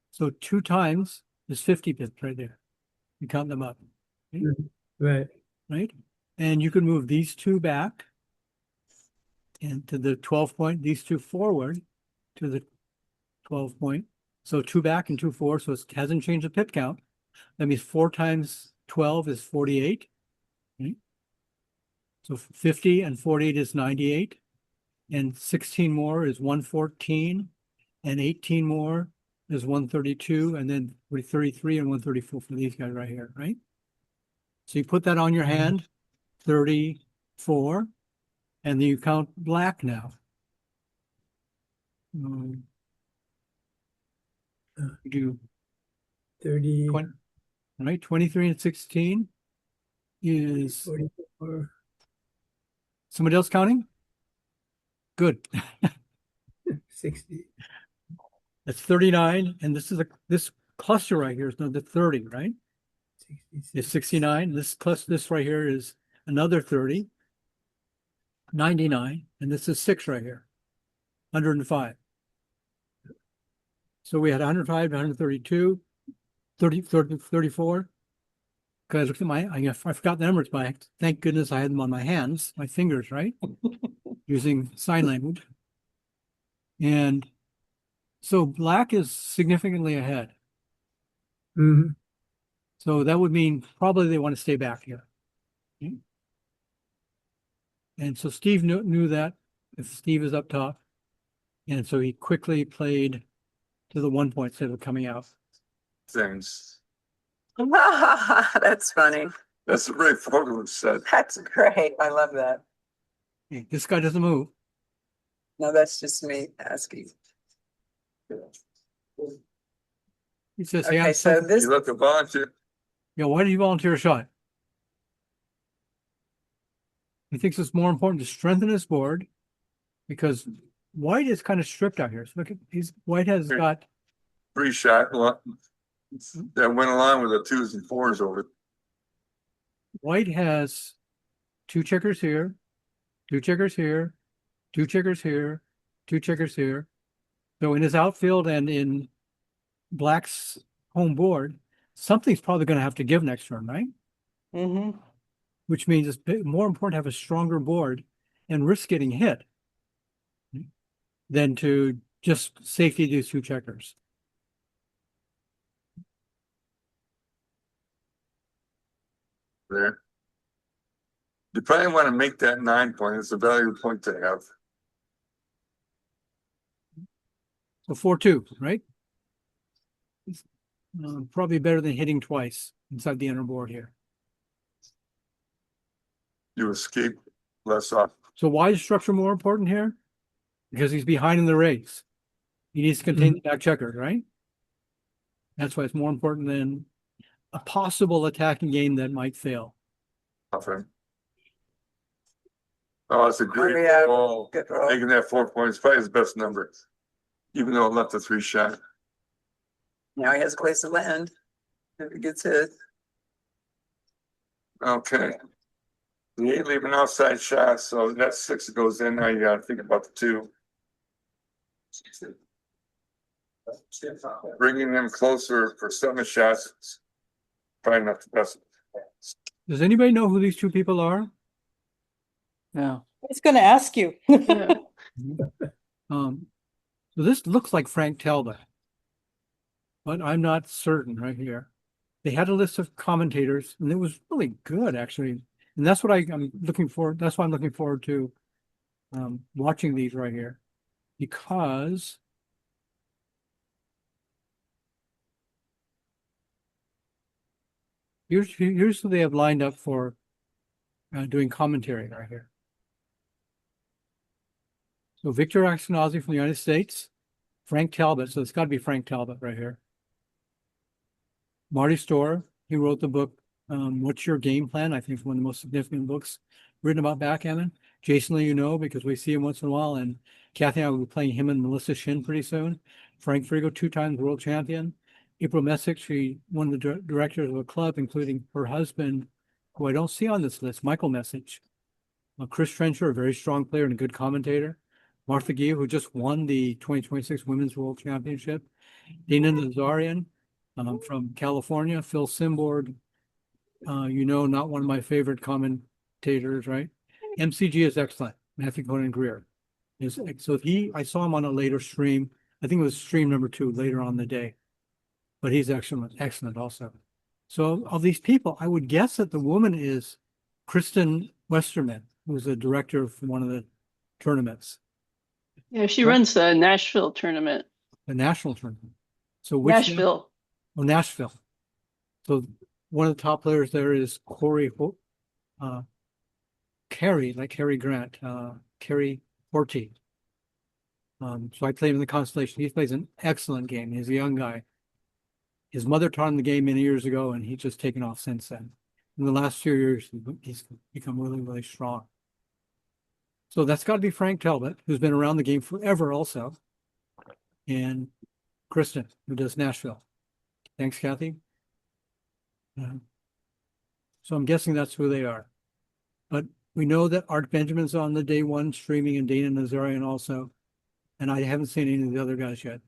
Speaker 2: So 2 times is 50 pips right there. You count them up. Okay?
Speaker 13: Right.
Speaker 2: Right? And you can move these 2 back and to the 12 point, these 2 forward to the 12 point. So 2 back and 2 forward. So it hasn't changed the pip count. That means 4 times 12 is 48. Right? So 50 and 48 is 98. And 16 more is 114. And 18 more is 132. And then 33 and 134 for these guys right here, right? So you put that on your hand, 34. And then you count black now. You do
Speaker 13: 30.
Speaker 2: 20, right? 23 and 16 is
Speaker 13: 44.
Speaker 2: somebody else counting? Good.
Speaker 13: 60.
Speaker 2: That's 39. And this cluster right here is another 30, right?
Speaker 13: 66.
Speaker 2: It's 69. This right here is another 30. 99. And this is 6 right here. 105. So we had 105, 132, 30, 34. Because look at I forgot the numbers, but thank goodness I had them on my hands, my fingers, right? Using sign language. And so black is significantly ahead.
Speaker 13: Mm-hmm.
Speaker 2: So that would mean probably they want to stay back here. Okay. And so Steve knew that if Steve is up top. And so he quickly played to the 1 point instead of coming out.
Speaker 12: Things.
Speaker 3: That's funny.
Speaker 12: That's what Ray Fogel said.
Speaker 3: That's great. I love that.
Speaker 2: Hey, this guy doesn't move.
Speaker 3: No, that's just me asking.
Speaker 2: He says, hey,
Speaker 3: Okay, so this,
Speaker 12: You let the volunteer.
Speaker 2: yeah, why did you volunteer a shot? He thinks it's more important to strengthen his board because white is kind of stripped out here. So look at white has got
Speaker 12: Free shot that went along with the 2s and 4s over.
Speaker 2: white has 2 checkers here, 2 checkers here, 2 checkers here, 2 checkers here. So in his outfield and in black's home board, something's probably going to have to give next turn, right?
Speaker 5: Mm-hmm.
Speaker 2: Which means it's more important to have a stronger board and risk getting hit than to just safety these 2 checkers.
Speaker 12: There. You probably want to make that 9 point. It's a valuable point to have.
Speaker 2: So 4-2, right? Probably better than hitting twice inside the inner board here.
Speaker 12: You escape less off.
Speaker 2: So why is structure more important here? Because he's behind in the race. He needs to contain the back checker, right? That's why it's more important than a possible attacking game that might fail.
Speaker 12: Often. Oh, it's a great
Speaker 3: Yeah,
Speaker 12: ball.
Speaker 3: good roll.
Speaker 12: Making that 4 points, probably his best number. Even though it left a 3 shot.
Speaker 3: Now he has a place to land if he gets hit.
Speaker 12: Okay. The 8 leaving outside shot, so that 6 goes in. Now you gotta think about the 2. Bringing them closer for 7 shots. Probably not the best.
Speaker 2: Does anybody know who these two people are?
Speaker 6: Yeah.
Speaker 5: I was going to ask you.
Speaker 1: Yeah.
Speaker 2: So this looks like Frank Talbot, but I'm not certain right here. They had a list of commentators, and it was really good, actually. And that's what I'm looking for. That's why I'm looking forward to watching these right here, because here's who they have lined up for doing commentary right here. So Victor Axenazi from the United States, Frank Talbot. So it's got to be Frank Talbot right here. Marty Storr, he wrote the book, What's Your Game Plan? I think it's one of the most significant books written about backgammon. Jason Lee, because we see him once in a while, and Kathy and I will be playing him and Melissa Shin pretty soon. Frank Frigo, 2-time world champion. April Messick, she one of the directors of a club, including her husband, who I don't see on this list, Michael Message. Chris Trencher, a very strong player and a good commentator. Martha Gill, who just won the 2026 Women's World Championship. Dana Nazarian from California. Phil Simborg, not one of my favorite commentators, right? MCG is excellent. Matthew Conan Greer. I saw him on a later stream. I think it was stream number 2 later on the day. But he's excellent also. So of these people, I would guess that the woman is Kristen Westerman, who's a director for one of the tournaments.
Speaker 1: Yeah, she runs the Nashville tournament.
Speaker 2: The national tournament. So
Speaker 1: Nashville.
Speaker 2: Nashville. So one of the top players there is Carey, like Cary Grant, Carey Horty. So I played him in the Constellation. He plays an excellent game. He's a young guy. His mother taught him the game many years ago, and he's just taken off since then. In the last few years, he's become really, really strong. So that's got to be Frank Talbot, who's been around the game forever also. And Kristen, who does Nashville. Thanks, Kathy. So I'm guessing that's who they are. But we know that Art Benjamin's on the day 1 streaming, and Dana Nazarian also. And I haven't seen any of the other guys yet.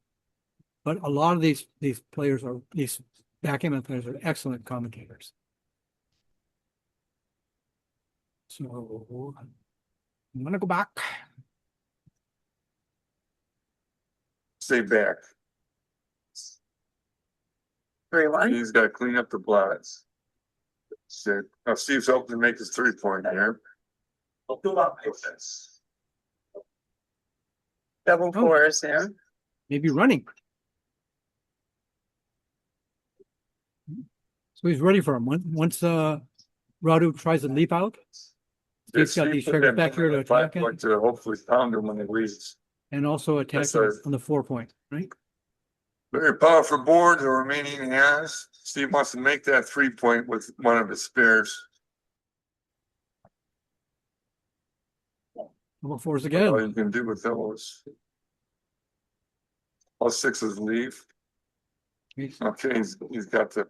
Speaker 2: But a lot of these players these backgammon players are excellent commentators. So I'm gonna go back.
Speaker 12: Stay back.
Speaker 3: 3-1.
Speaker 12: He's got to clean up the blots. So now Steve's hoping to make his 3-point here.
Speaker 3: Double 4s there.
Speaker 2: Maybe running. So he's ready for him. Once Radu tries to leap out, he's got these checkers back here to attack him.
Speaker 12: To hopefully pound him when he leaves.
Speaker 2: And also attack him on the 4-point, right?
Speaker 12: Very powerful board the Romanian has. Steve wants to make that 3-point with one of his spares.
Speaker 2: Double 4s again.
Speaker 12: All you can do with those. All 6s leave. Okay, he's got the.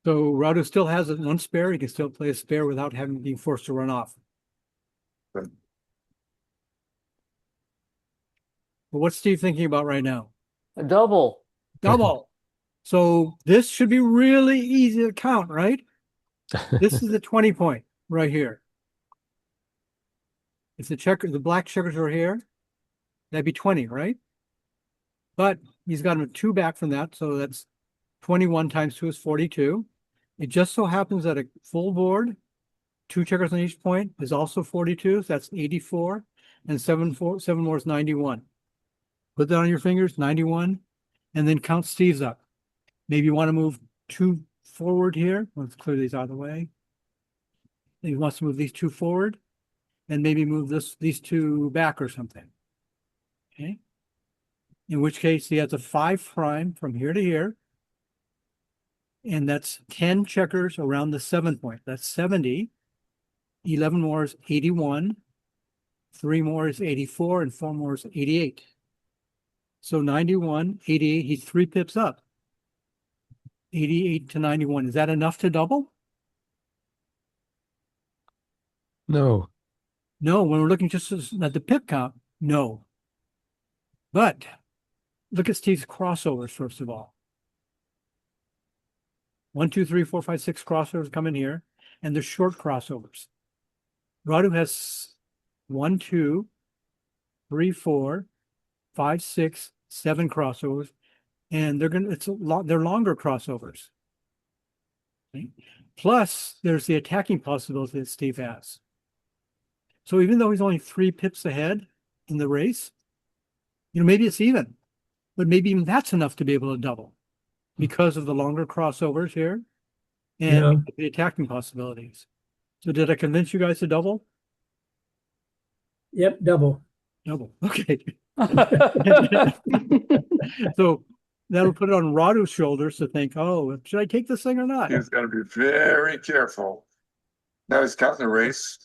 Speaker 2: So Radu still has 1 spare. He can still play a spare without having being forced to run off.
Speaker 12: Good.
Speaker 2: But what's Steve thinking about right now?
Speaker 6: A double.
Speaker 2: Double. So this should be really easy to count, right? This is the 20-point right here. If the black checkers are here, that'd be 20, right? But he's got him 2 back from that, so that's 21 times 2 is 42. It just so happens that a full board 2 checkers on each point is also 42, so that's 84, and 7 more is 91. Put that on your fingers, 91, and then count Steve's up. Maybe you want to move 2 forward here. Let's clear these out of the way. He wants to move these 2 forward, and maybe move these 2 back or something. Okay. In which case he has a 5' from here to here. And that's 10 checkers around the 7 point. That's 70. 11 more is 81. 3 more is 84, and 4 more is 88. So 91, 88, he's 3 pips up. 88 to 91. Is that enough to double?
Speaker 13: No.
Speaker 2: No, when we're looking just at the pip count, no. But look at Steve's crossovers, first of all. 1, 2, 3, 4, 5, 6 crossovers come in here, and they're short crossovers. Radu has 1, 2, 3, 4, 5, 6, 7 crossovers, and they're longer crossovers. Okay? Plus, there's the attacking possibility that Steve has. So even though he's only 3 pips ahead in the race, maybe it's even, but maybe even that's enough to be able to double because of the longer crossovers here and the attacking possibilities. So did I convince you guys to double?
Speaker 13: Yep, double.
Speaker 2: Double. Okay. So that'll put it on Radu's shoulders to think, oh, should I take this thing or not?
Speaker 12: He's got to be very careful. Now he's counting the race.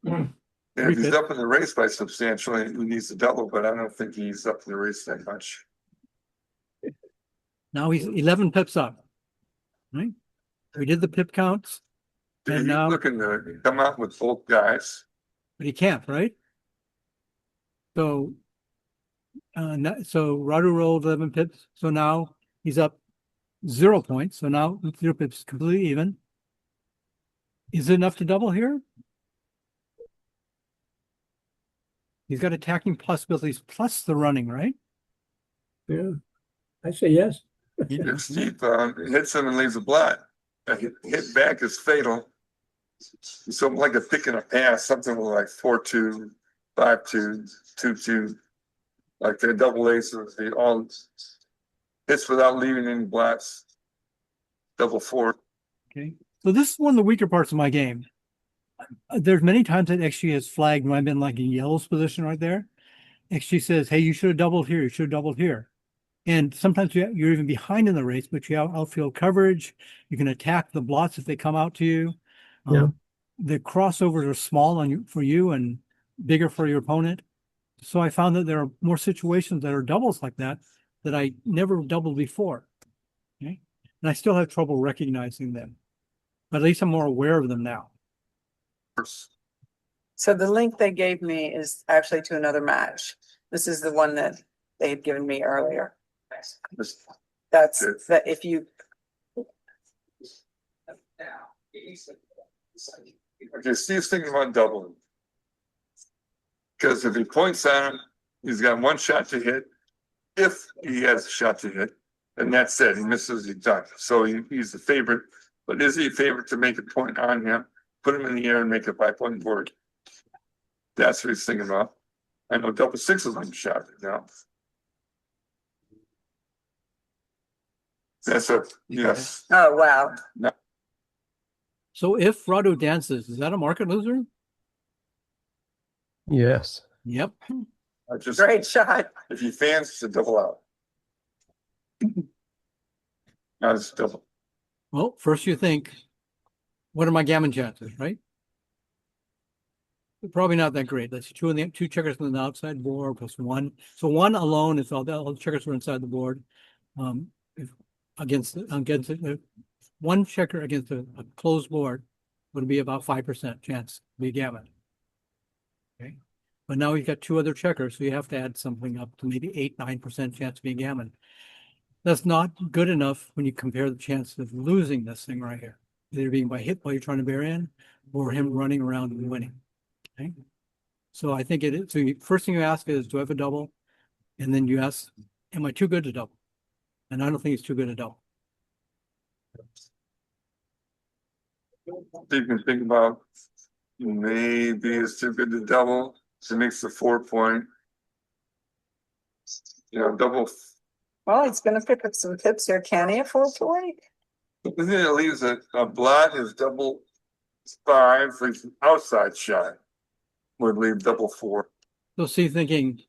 Speaker 12: And if he's up in the race by substantially, he needs to double, but I don't think he's up in the race that much.
Speaker 2: Now he's 11 pips up. Right? We did the pip counts. And
Speaker 12: He's
Speaker 2: now
Speaker 12: looking to come out with both guys.
Speaker 2: but he can't, right? So Radu rolled 11 pips. So now he's up 0 points. So now 0 pips completely even. Is it enough to double here? He's got attacking possibilities plus the running, right?
Speaker 13: Yeah, I say yes.
Speaker 12: If Steve hits him and leaves a blot, a hit back is fatal. Something like a pick and a pass, something like 4-2, 5-2, 2-2, like the double aces, they all hits without leaving any blots. Double 4.
Speaker 2: Okay. So this is one of the weaker parts of my game. There's many times that XG has flagged when I've been like in yellow's position right there. XG says, hey, you should have doubled here. You should have doubled here. And sometimes you're even behind in the race, but you have outfield coverage. You can attack the blots if they come out to you. The crossovers are small for you and bigger for your opponent. So I found that there are more situations that are doubles like that I never doubled before. Okay. And I still have trouble recognizing them, but at least I'm more aware of them now.
Speaker 3: So the link they gave me is actually to another match. This is the one that they had given me earlier. That's that if you.
Speaker 12: Okay, Steve's thinking about doubling. Because if he points at him, he's got 1 shot to hit. If he has a shot to hit, and that's it, he misses, he's done. So he's the favorite. But is he a favorite to make a point on him, put him in the air and make a 5-point board? That's what he's thinking about. I know double 6 is on the shot now. That's a yes.
Speaker 3: Oh, wow.
Speaker 12: No.
Speaker 2: So if Radu dances, is that a market loser?
Speaker 13: Yes.
Speaker 2: Yep.
Speaker 3: Great shot.
Speaker 12: If he fans, it's a double out. Not as double.
Speaker 2: Well, first you think, what are my gammon chances, right? Probably not that great. That's 2 checkers on the outside board plus 1. So 1 alone, if all the checkers were inside the board, against 1 checker against a closed board would be about 5% chance to be gammon. Okay. But now you've got 2 other checkers, so you have to add something up to maybe 8-9% chance to be gammon. That's not good enough when you compare the chance of losing this thing right here, either being by hit while you're trying to bear in, or him running around and winning. Okay. So I think it is. So first thing you ask is, do I have a double? And then you ask, am I too good to double? And I don't think it's too good to double.
Speaker 12: You can think about maybe it's too good to double. So it makes the 4 point. You know, double.
Speaker 3: Well, he's gonna pick up some pips here, can he, at 4 point?
Speaker 12: The thing that leaves a blot is double 5 for an outside shot. Would leave double 4.
Speaker 2: So Steve thinking,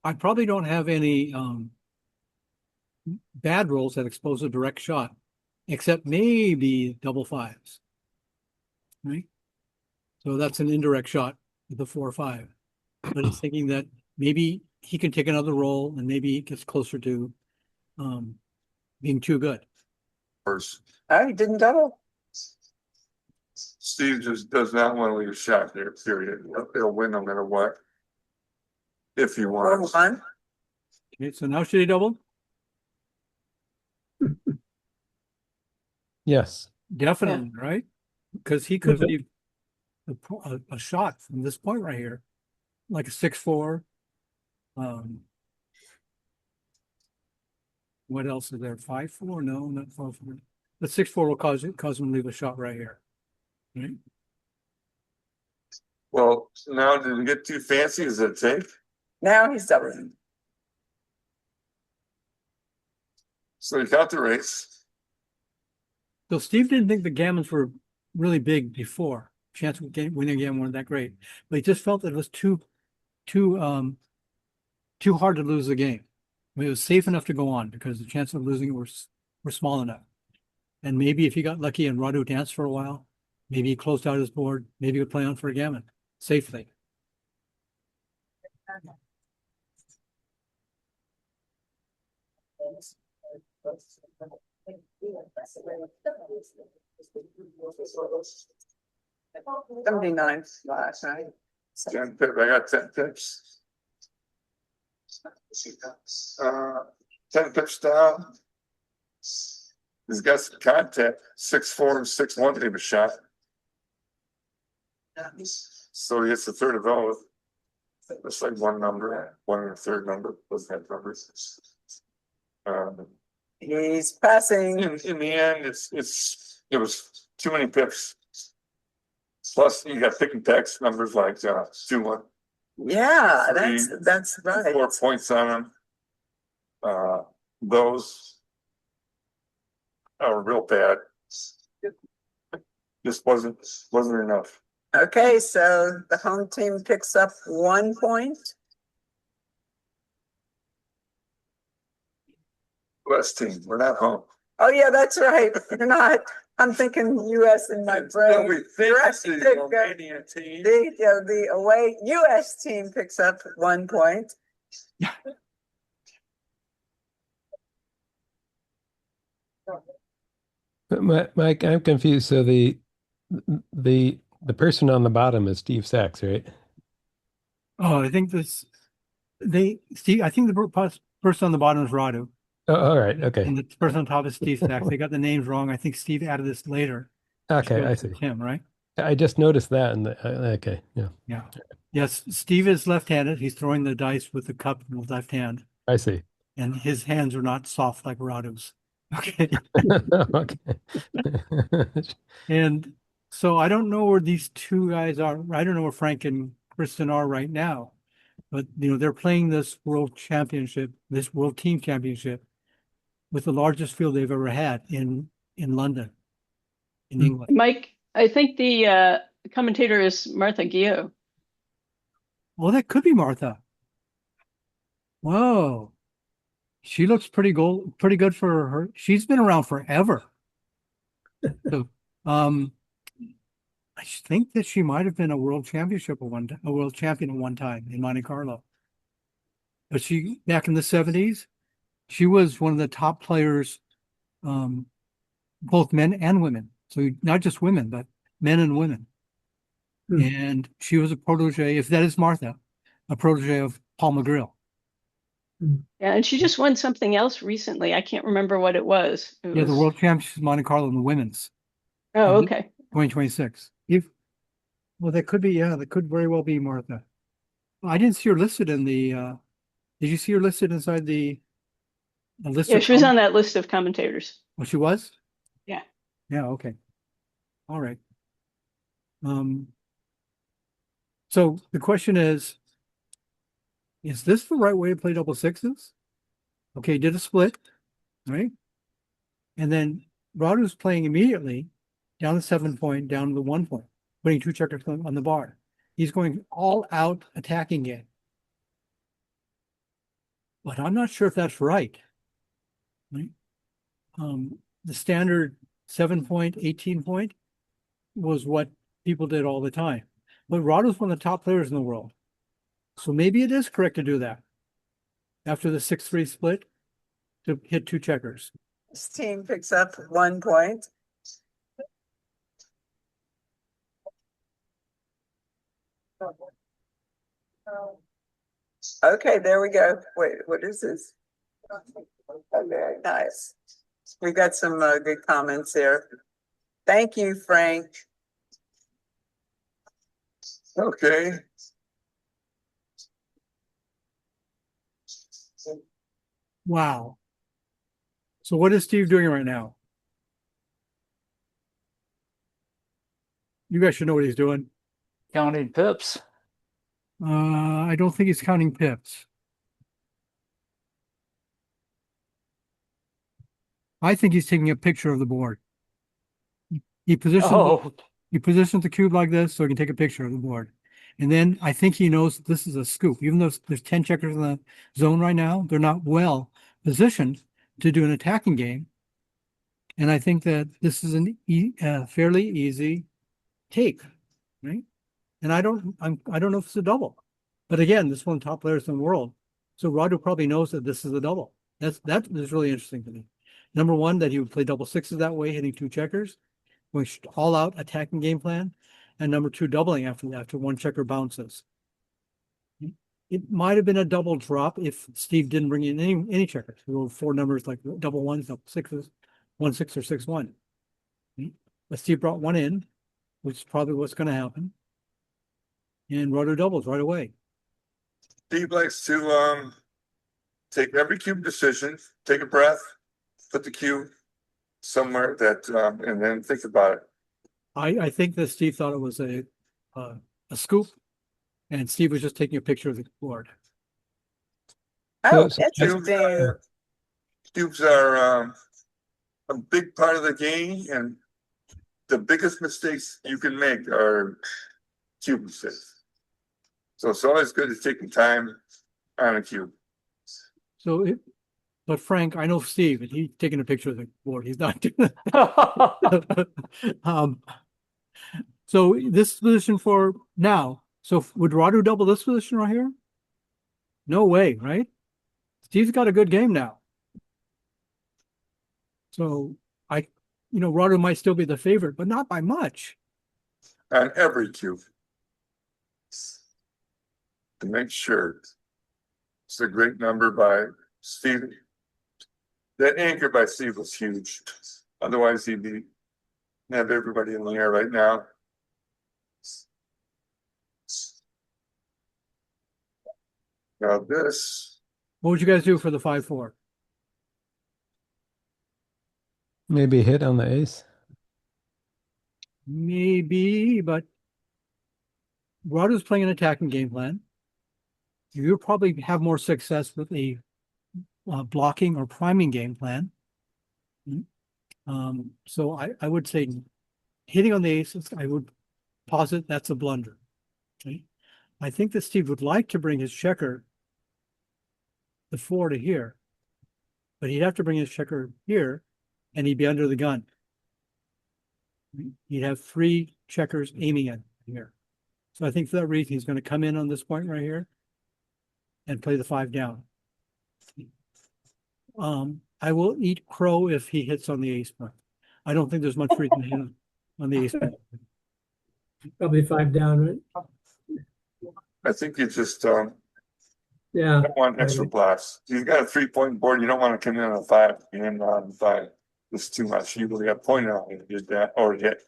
Speaker 2: I probably don't have any bad rolls that expose a direct shot, except maybe double 5s. Right? So that's an indirect shot with the 4 or 5. But he's thinking that maybe he can take another roll and maybe it gets closer to being too good.
Speaker 12: First,
Speaker 3: Oh, he didn't double.
Speaker 12: Steve just does not want to leave a shot there, period. He'll win no matter what. If he wants.
Speaker 3: 4-1.
Speaker 2: Okay, so now should he double?
Speaker 13: Yes.
Speaker 2: Definitely, right? Because he could leave a shot from this point right here, like a 6-4. What else is there? 5-4? No, not 5-4. The 6-4 will cause him to leave a shot right here. Right?
Speaker 12: Well, now did it get too fancy? Is it safe?
Speaker 3: Now he's doubling.
Speaker 12: So he got the race.
Speaker 2: So Steve didn't think the gammons were really big before. Chance of winning again weren't that great, but he just felt that it was too hard to lose the game. I mean, it was safe enough to go on because the chances of losing it were small enough. And maybe if he got lucky and Radu danced for a while, maybe he closed out his board, maybe he would play on for a gammon safely.
Speaker 3: $79 last night.
Speaker 12: 10 pips. I got 10 pips. 10 pips down. He's got some contact. 6-4 and 6-1 leave a shot. So he hits the third of those. That's like one number, one and a third number. Those have numbers.
Speaker 3: He's passing.
Speaker 12: In the end, it was too many pips. Plus, you got pick and text numbers like 2-1.
Speaker 3: Yeah, that's right.
Speaker 12: 4 points on them. Those are real bad. Just wasn't enough.
Speaker 3: Okay, so the home team picks up 1 point.
Speaker 12: West team, we're not home.
Speaker 3: Oh yeah, that's right. You're not. I'm thinking U.S. in my brain. The away U.S. team picks up 1 point.
Speaker 13: But Mike, I'm confused. So the person on the bottom is Steve Sachs, right?
Speaker 2: Oh, I think Steve, I think the person on the bottom is Radu.
Speaker 13: Oh, all right. Okay.
Speaker 2: And the person on top is Steve Sachs. They got the names wrong. I think Steve added this later.
Speaker 13: Okay, I see.
Speaker 2: Him, right?
Speaker 13: I just noticed that. And okay, yeah.
Speaker 2: Yeah. Yes, Steve is left-handed. He's throwing the dice with the cup in his left hand.
Speaker 13: I see.
Speaker 2: And his hands are not soft like Radu's. Okay.
Speaker 13: Okay.
Speaker 2: And so I don't know where these two guys are. I don't know where Frank and Kristen are right now. But they're playing this world championship, this world team championship, with the largest field they've ever had in London, in England.
Speaker 1: Mike, I think the commentator is Martha Gio.
Speaker 2: Well, that could be Martha. Whoa. She looks pretty good for her. She's been around forever. So, I think that she might have been a world champion at one time in Monte Carlo. But back in the 70s, she was one of the top players, both men and women. So not just women, but men and women. And she was a protege, if that is Martha, a protege of Paul McGrill.
Speaker 1: Yeah, and she just won something else recently. I can't remember what it was.
Speaker 2: The World Championship of Monte Carlo in the women's.
Speaker 1: Oh, okay.
Speaker 2: 2026. Well, that could very well be Martha. I didn't see her listed in the. Did you see her listed inside the list?
Speaker 1: Yeah, she was on that list of commentators.
Speaker 2: Oh, she was?
Speaker 1: Yeah.
Speaker 2: Yeah. Okay. All right. So the question is this the right way to play double sixes? Okay, did a split, right? And then Radu's playing immediately down the 7 point, down to the 1 point, putting 2 checkers on the bar. He's going all out attacking it. But I'm not sure if that's right. Right? The standard 7 point, 18 point was what people did all the time. But Radu's one of the top players in the world. So maybe it is correct to do that after the 6-3 split to hit 2 checkers.
Speaker 3: This team picks up 1 point. Okay, there we go. Wait, what is this? Okay, nice. We got some good comments here. Thank you, Frank.
Speaker 12: Okay.
Speaker 2: Wow. So what is Steve doing right now? You guys should know what he's doing.
Speaker 6: Counting pips.
Speaker 2: I don't think he's counting pips. I think he's taking a picture of the board. He positions the cube like this so he can take a picture of the board. And then I think he knows this is a scoop. Even though there's 10 checkers in the zone right now, they're not well positioned to do an attacking game. And I think that this is a fairly easy take, right? And I don't know if it's a double. But again, this is one of the top players in the world. So Radu probably knows that this is a double. That is really interesting to me. Number one, that he would play double sixes that way, hitting 2 checkers, going all out attacking game plan. And number two, doubling after that, after 1 checker bounces. It might have been a double drop if Steve didn't bring in any checkers. We were 4 numbers like double ones, double sixes, 1 6 or 6 1. But Steve brought 1 in, which is probably what's going to happen. And Radu doubles right away.
Speaker 12: Steve likes to take every cube decision, take a breath, put the cube somewhere that, and then think about it.
Speaker 2: I think that Steve thought it was a scoop, and Steve was just taking a picture of the board.
Speaker 3: Oh, interesting.
Speaker 12: Cubes are a big part of the game, and the biggest mistakes you can make are cube mistakes. So it's always good to take the time on a cube.
Speaker 2: But Frank, I know Steve, and he's taking a picture of the board. He's not doing that. So this position for now. So would Radu double this position right here? No way, right? Steve's got a good game now. So Radu might still be the favorite, but not by much.
Speaker 12: On every cube. To make sure. It's a great number by Steve. That anchor by Steve was huge. Otherwise, he'd have everybody in the air right now. Now this.
Speaker 2: What would you guys do for the 5-4?
Speaker 13: Maybe hit on the ace.
Speaker 2: Maybe, but Radu's playing an attacking game plan. You'll probably have more success with a blocking or priming game plan. So I would say hitting on the aces, I would posit that's a blunder. Okay? I think that Steve would like to bring his checker, the 4 to here, but he'd have to bring his checker here and he'd be under the gun. He'd have 3 checkers aiming at here. So I think for that reason, he's going to come in on this point right here and play the 5 down. I will eat crow if he hits on the ace point. I don't think there's much reason to hit on the ace point.
Speaker 14: Probably 5 down, right?
Speaker 12: I think you just
Speaker 14: yeah,
Speaker 12: don't want extra blocks. You've got a 3-point board. You don't want to come in on a 5 and on 5. It's too much. You really got pointed out and did that or hit.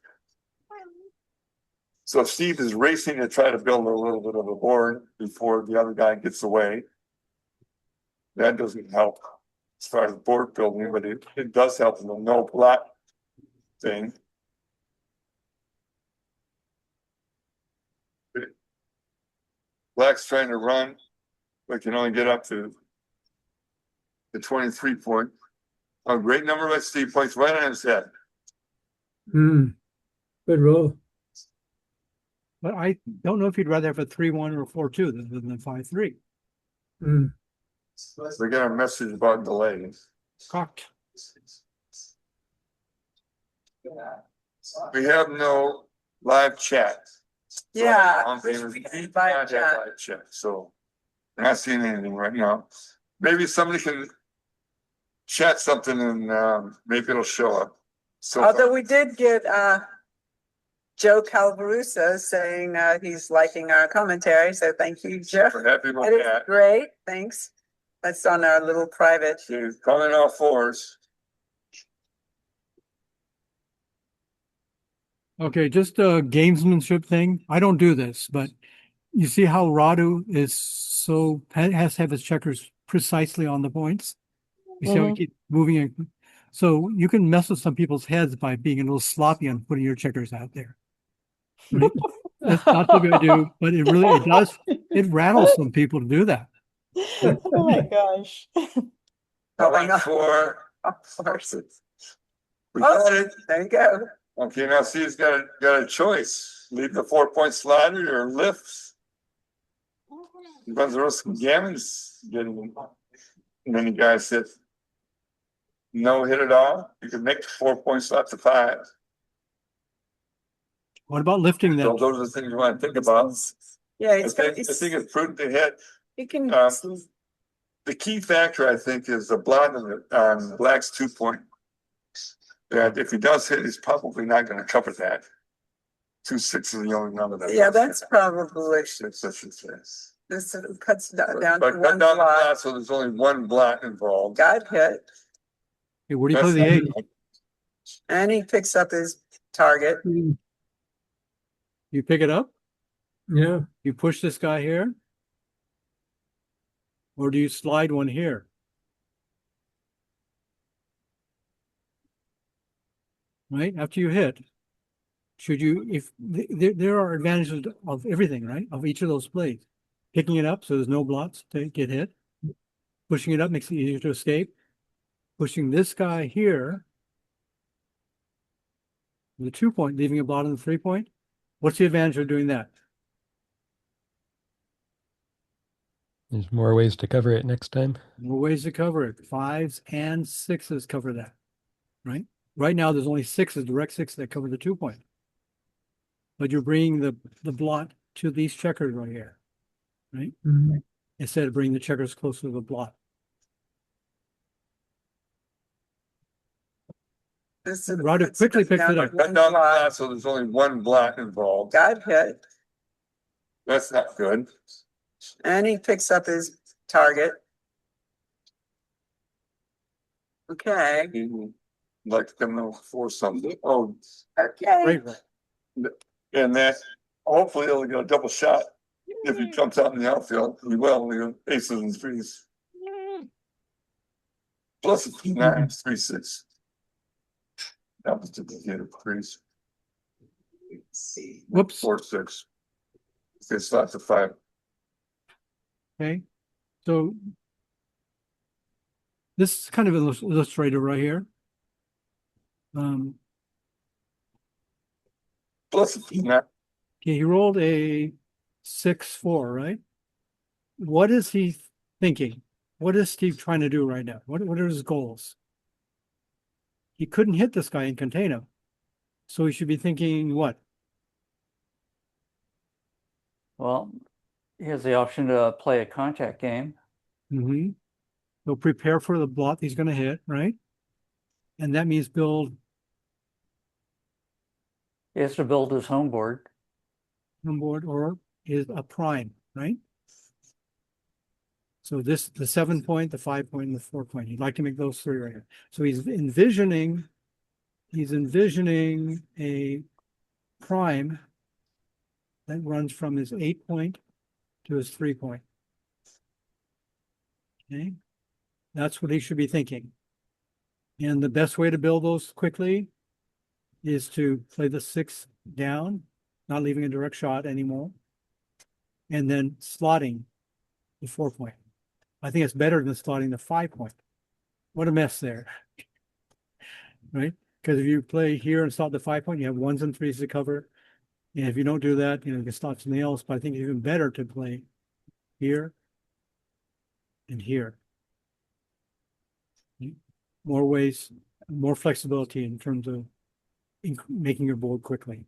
Speaker 12: So Steve is racing to try to build a little bit of a board before the other guy gets away. That doesn't help as far as board building, but it does help in the no block thing. Black's trying to run, but can only get up to the 23 point. A great number of Steve points right on his head.
Speaker 14: Hmm. Good roll.
Speaker 2: But I don't know if you'd rather have a 3-1 or a 4-2 than the 5-3.
Speaker 14: Hmm.
Speaker 12: We got a message about delays.
Speaker 2: Cocked.
Speaker 12: We have no live chat.
Speaker 3: Yeah.
Speaker 12: On
Speaker 3: we
Speaker 12: favor-
Speaker 3: need
Speaker 12: we
Speaker 3: live
Speaker 12: cannot have
Speaker 3: chat.
Speaker 12: live chat, so we're not seeing anything right now. Maybe somebody can chat something and maybe it'll show up. So
Speaker 3: Although we did get Joe Calvarusa saying he's liking our commentary, so thank you, Joe.
Speaker 12: we're happy about
Speaker 3: That is
Speaker 12: that.
Speaker 3: great, thanks. That's on our little private.
Speaker 12: He's calling all fours.
Speaker 2: Okay, just a gamesmanship thing. I don't do this, but you see how Radu is has to have his checkers precisely on the points. You see how he keeps moving it. So you can mess with some people's heads by being a little sloppy on putting your checkers out there. Right? That's not something I do, but it does. It rattles some people to do that.
Speaker 5: Oh my gosh.
Speaker 12: Calling for horses. We got it.
Speaker 3: There you go.
Speaker 12: Okay, now see, he's got a choice. Leave the 4-point slider or lifts. He runs the risk of gammons getting many guys hit. No hit at all. You can make the 4-point slot to 5.
Speaker 2: What about lifting
Speaker 12: So
Speaker 2: that?
Speaker 12: those are the things you want to think about.
Speaker 3: Yeah,
Speaker 12: I
Speaker 3: it's
Speaker 12: think it's prudent to hit.
Speaker 3: You can.
Speaker 12: The key factor, I think, is the blot on Black's 2-point. That if he does hit, he's probably not going to cover that. 2-6 is the only number that.
Speaker 3: Yeah, that's probably.
Speaker 12: 6, I should say.
Speaker 3: This cuts down to
Speaker 12: But cut
Speaker 3: one
Speaker 12: down the
Speaker 3: block.
Speaker 12: blot, so there's only one blot involved.
Speaker 3: Got hit,
Speaker 2: Hey, where do you play the 8?
Speaker 3: and he picks up his target.
Speaker 2: You pick it up?
Speaker 14: Yeah.
Speaker 2: You push this guy here? Or do you slide one here? Right? After you hit, should you, if there are advantages of everything, right? Of each of those plays. Picking it up so there's no blots to get hit. Pushing it up makes it easier to escape. Pushing this guy here, the 2-point, leaving a blot on the 3-point. What's the advantage of doing that?
Speaker 13: There's more ways to cover it next time.
Speaker 2: More ways to cover it. 5s and 6s cover that, right? Right now, there's only 6s, direct 6 that cover the 2-point. But you're bringing the blot to these checkers right here, right?
Speaker 14: Mhm.
Speaker 2: Instead of bringing the checkers closer to the blot. Radu quickly picks it up.
Speaker 12: Cut down the blot, so there's only one blot involved.
Speaker 3: Got hit,
Speaker 12: That's not good.
Speaker 3: and he picks up his target. Okay.
Speaker 12: He'd like to come out for something. Oh,
Speaker 3: Okay.
Speaker 2: Right.
Speaker 12: and that hopefully he'll get a double shot. If he comes out in the outfield, he will. He'll aces and 3s. Plus it's 9, 3-6. That was the hit of 3s.
Speaker 2: Whoops.
Speaker 12: 4-6. It's not to 5.
Speaker 2: Okay. So this is kind of illustrated right here.
Speaker 12: Plus it's 9.
Speaker 2: Okay, he rolled a 6-4, right? What is he thinking? What is Steve trying to do right now? What are his goals? He couldn't hit this guy and contain him. So he should be thinking what?
Speaker 6: Well, he has the option to play a contact game.
Speaker 2: Mm-hmm. So prepare for the blot he's going to hit, right? And that means build
Speaker 6: He has to build his home board.
Speaker 2: on board or is a prime, right? So this, the 7-point, the 5-point, and the 4-point. He'd like to make those 3 right here. So he's envisioning a prime that runs from his 8-point to his 3-point. Okay, that's what he should be thinking. And the best way to build those quickly is to play the 6 down, not leaving a direct shot anymore. and then slotting the 4 point. I think it's better than slotting the 5 point. What a mess there. Right? Because if you play here and slot the 5 point, you have 1s and 3s to cover. And if you don't do that, you can slot something else. But I think it's even better to play here and here. More ways, more flexibility in terms of making your board quickly.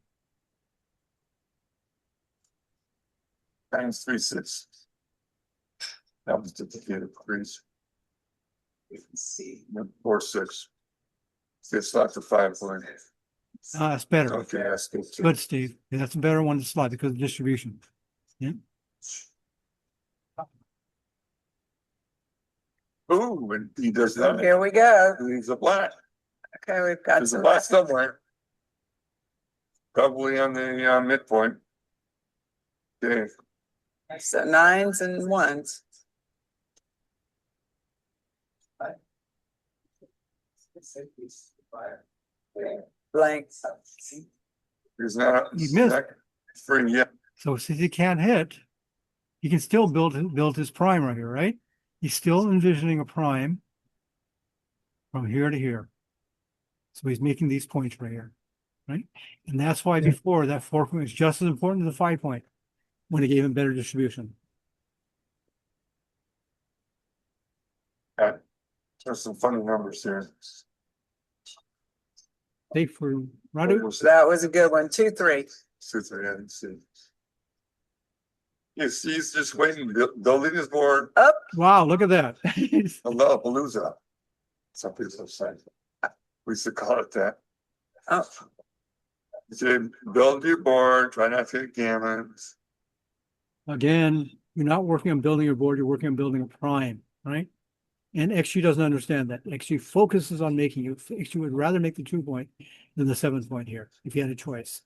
Speaker 12: Times 3, 6. That was duplicated, please. 4, 6. It's not the 5 point.
Speaker 2: That's better.
Speaker 12: Okay, that's good.
Speaker 2: Good, Steve. Yeah, that's a better one to slot because of distribution. Yeah.
Speaker 12: Ooh, and he does that.
Speaker 3: Here we go.
Speaker 12: He's a black.
Speaker 3: Okay, we've got
Speaker 12: There's a
Speaker 3: some.
Speaker 12: black somewhere. Probably on the midpoint. Okay.
Speaker 3: So 9s and 1s. Blank.
Speaker 12: There's not.
Speaker 2: You missed.
Speaker 12: Free yet.
Speaker 2: So since he can't hit, he can still build his prime right here, right? He's still envisioning a prime from here to here. So he's making these points right here, right? And that's why before that 4 point was just as important as the 5 point when it gave him better distribution.
Speaker 12: There's some funny numbers here.
Speaker 2: Take for Radu.
Speaker 3: That was a good one. 2, 3.
Speaker 12: 2, 3, I didn't see. Yes, he's just waiting, building his board.
Speaker 3: Up.
Speaker 2: Wow, look at that.
Speaker 12: Palooza. Some people say. We used to call it that.
Speaker 3: Oh.
Speaker 12: You build your board, try not to hit gammons.
Speaker 2: Again, you're not working on building your board, you're working on building a prime, right? And XG doesn't understand that. XG focuses on making you. XG would rather make the 2 point than the 7 point here, if you had a choice.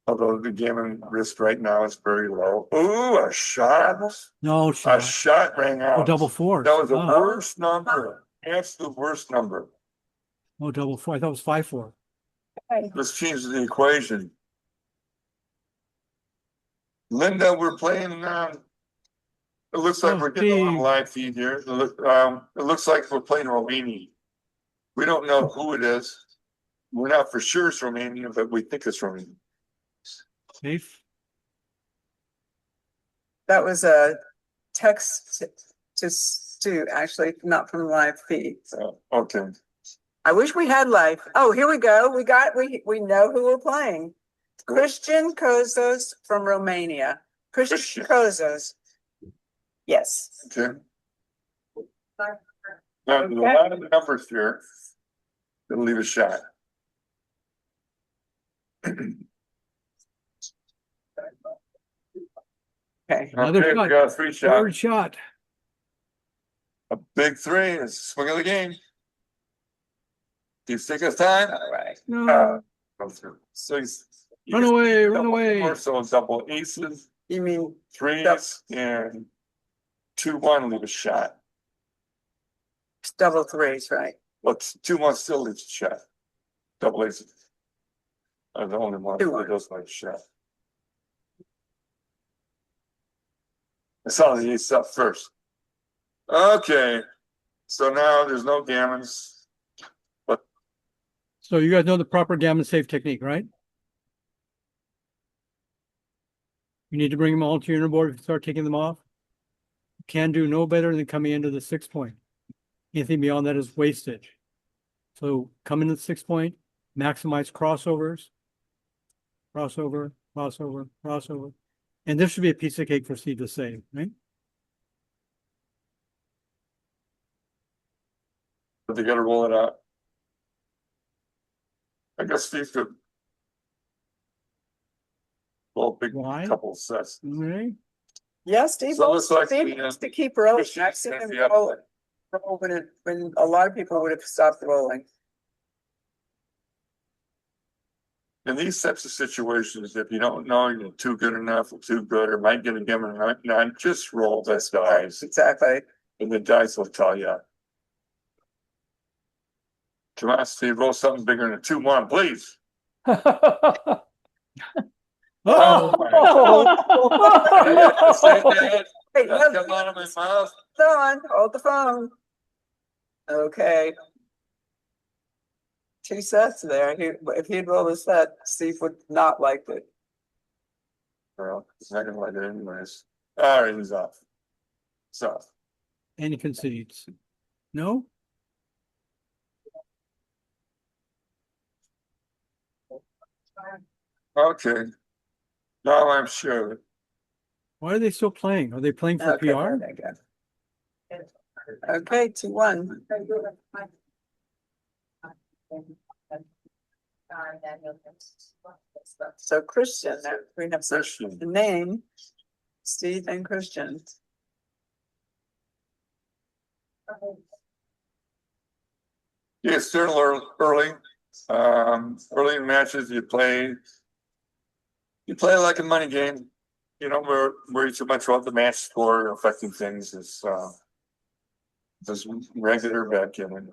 Speaker 12: Although the gammon risk right now is very low. Ooh, a shot.
Speaker 2: No shot.
Speaker 12: A shot rang out.
Speaker 2: Oh, double 4.
Speaker 12: That was the worst number. That's the worst number.
Speaker 2: Oh, double 4. I thought it was 5-4.
Speaker 12: Let's change the equation. Linda, we're playing it looks like we're getting on a live feed here. It looks like we're playing Romania. We don't know who it is. We're not for sure it's Romania, but we think it's Romania.
Speaker 2: Safe.
Speaker 3: That was a text to Stu, actually, not from live feed.
Speaker 12: Okay.
Speaker 3: I wish we had live. Oh, here we go. We know who we're playing. Christian Kozos from Romania. Christian Kozos. Yes.
Speaker 12: Okay. Now, there's a lot of numbers here. It'll leave a shot.
Speaker 3: Okay.
Speaker 2: Another
Speaker 12: Okay,
Speaker 2: shot.
Speaker 12: we got a 3 shot.
Speaker 2: Third shot.
Speaker 12: A big 3 is the swing of the game. Keeps taking his time.
Speaker 3: All right.
Speaker 2: No.
Speaker 12: So he's
Speaker 2: Run away, run
Speaker 12: double
Speaker 2: away.
Speaker 12: 4, so double aces,
Speaker 3: You mean
Speaker 12: 3s, and 2, 1 leave a shot.
Speaker 3: double 3s, right?
Speaker 12: Well, 2, 1 still leaves a shot. Double aces. The only one
Speaker 3: 2,
Speaker 12: that
Speaker 3: 1.
Speaker 12: does like a shot. I saw the ace up first. Okay. So now there's no gammons. But
Speaker 2: So you guys know the proper gammon save technique, right? You need to bring them all to your board if you start taking them off. You can do no better than coming into the 6 point. Anything beyond that is wastage. So come into the 6 point, maximize crossovers, crossover, crossover, crossover. And this should be a piece of cake for Steve to save, right?
Speaker 12: But they gotta roll it out. I guess Steve could roll a big
Speaker 2: Why?
Speaker 12: couple sets.
Speaker 2: Right?
Speaker 3: Yeah, Steve.
Speaker 12: So it looks like
Speaker 3: Steve
Speaker 12: the,
Speaker 3: wants to keep rolling.
Speaker 12: Christian
Speaker 3: I've seen
Speaker 12: is
Speaker 3: him
Speaker 12: the up
Speaker 3: roll when a lot of people would have stopped rolling.
Speaker 12: in these types of situations, if you don't know you're too good enough or too good or might get a gammon or not, just roll the dice.
Speaker 3: Exactly.
Speaker 12: And the dice will tell you. Come on, Steve, roll something bigger than a 2, 1, please.
Speaker 2: Oh,
Speaker 12: Oh my
Speaker 3: Hey, no,
Speaker 12: Come out of my mouth.
Speaker 3: hold the phone. Okay. Two sets there. If he'd rolled a set, Steve would not like it.
Speaker 12: Well, it's not gonna like it anyways. All right, he's off. It's off.
Speaker 2: And he concedes. No?
Speaker 12: Okay. Now I'm sure.
Speaker 2: Why are they still playing? Are they playing for
Speaker 3: Okay,
Speaker 2: PR?
Speaker 3: there they go. Okay, 2-1. So Christian, we have
Speaker 12: Christian.
Speaker 3: the name, Steve and Christian.
Speaker 12: Yeah, start early. Early in matches, you play like a money game. You don't worry too much about the match score affecting things. It's just regular backgammon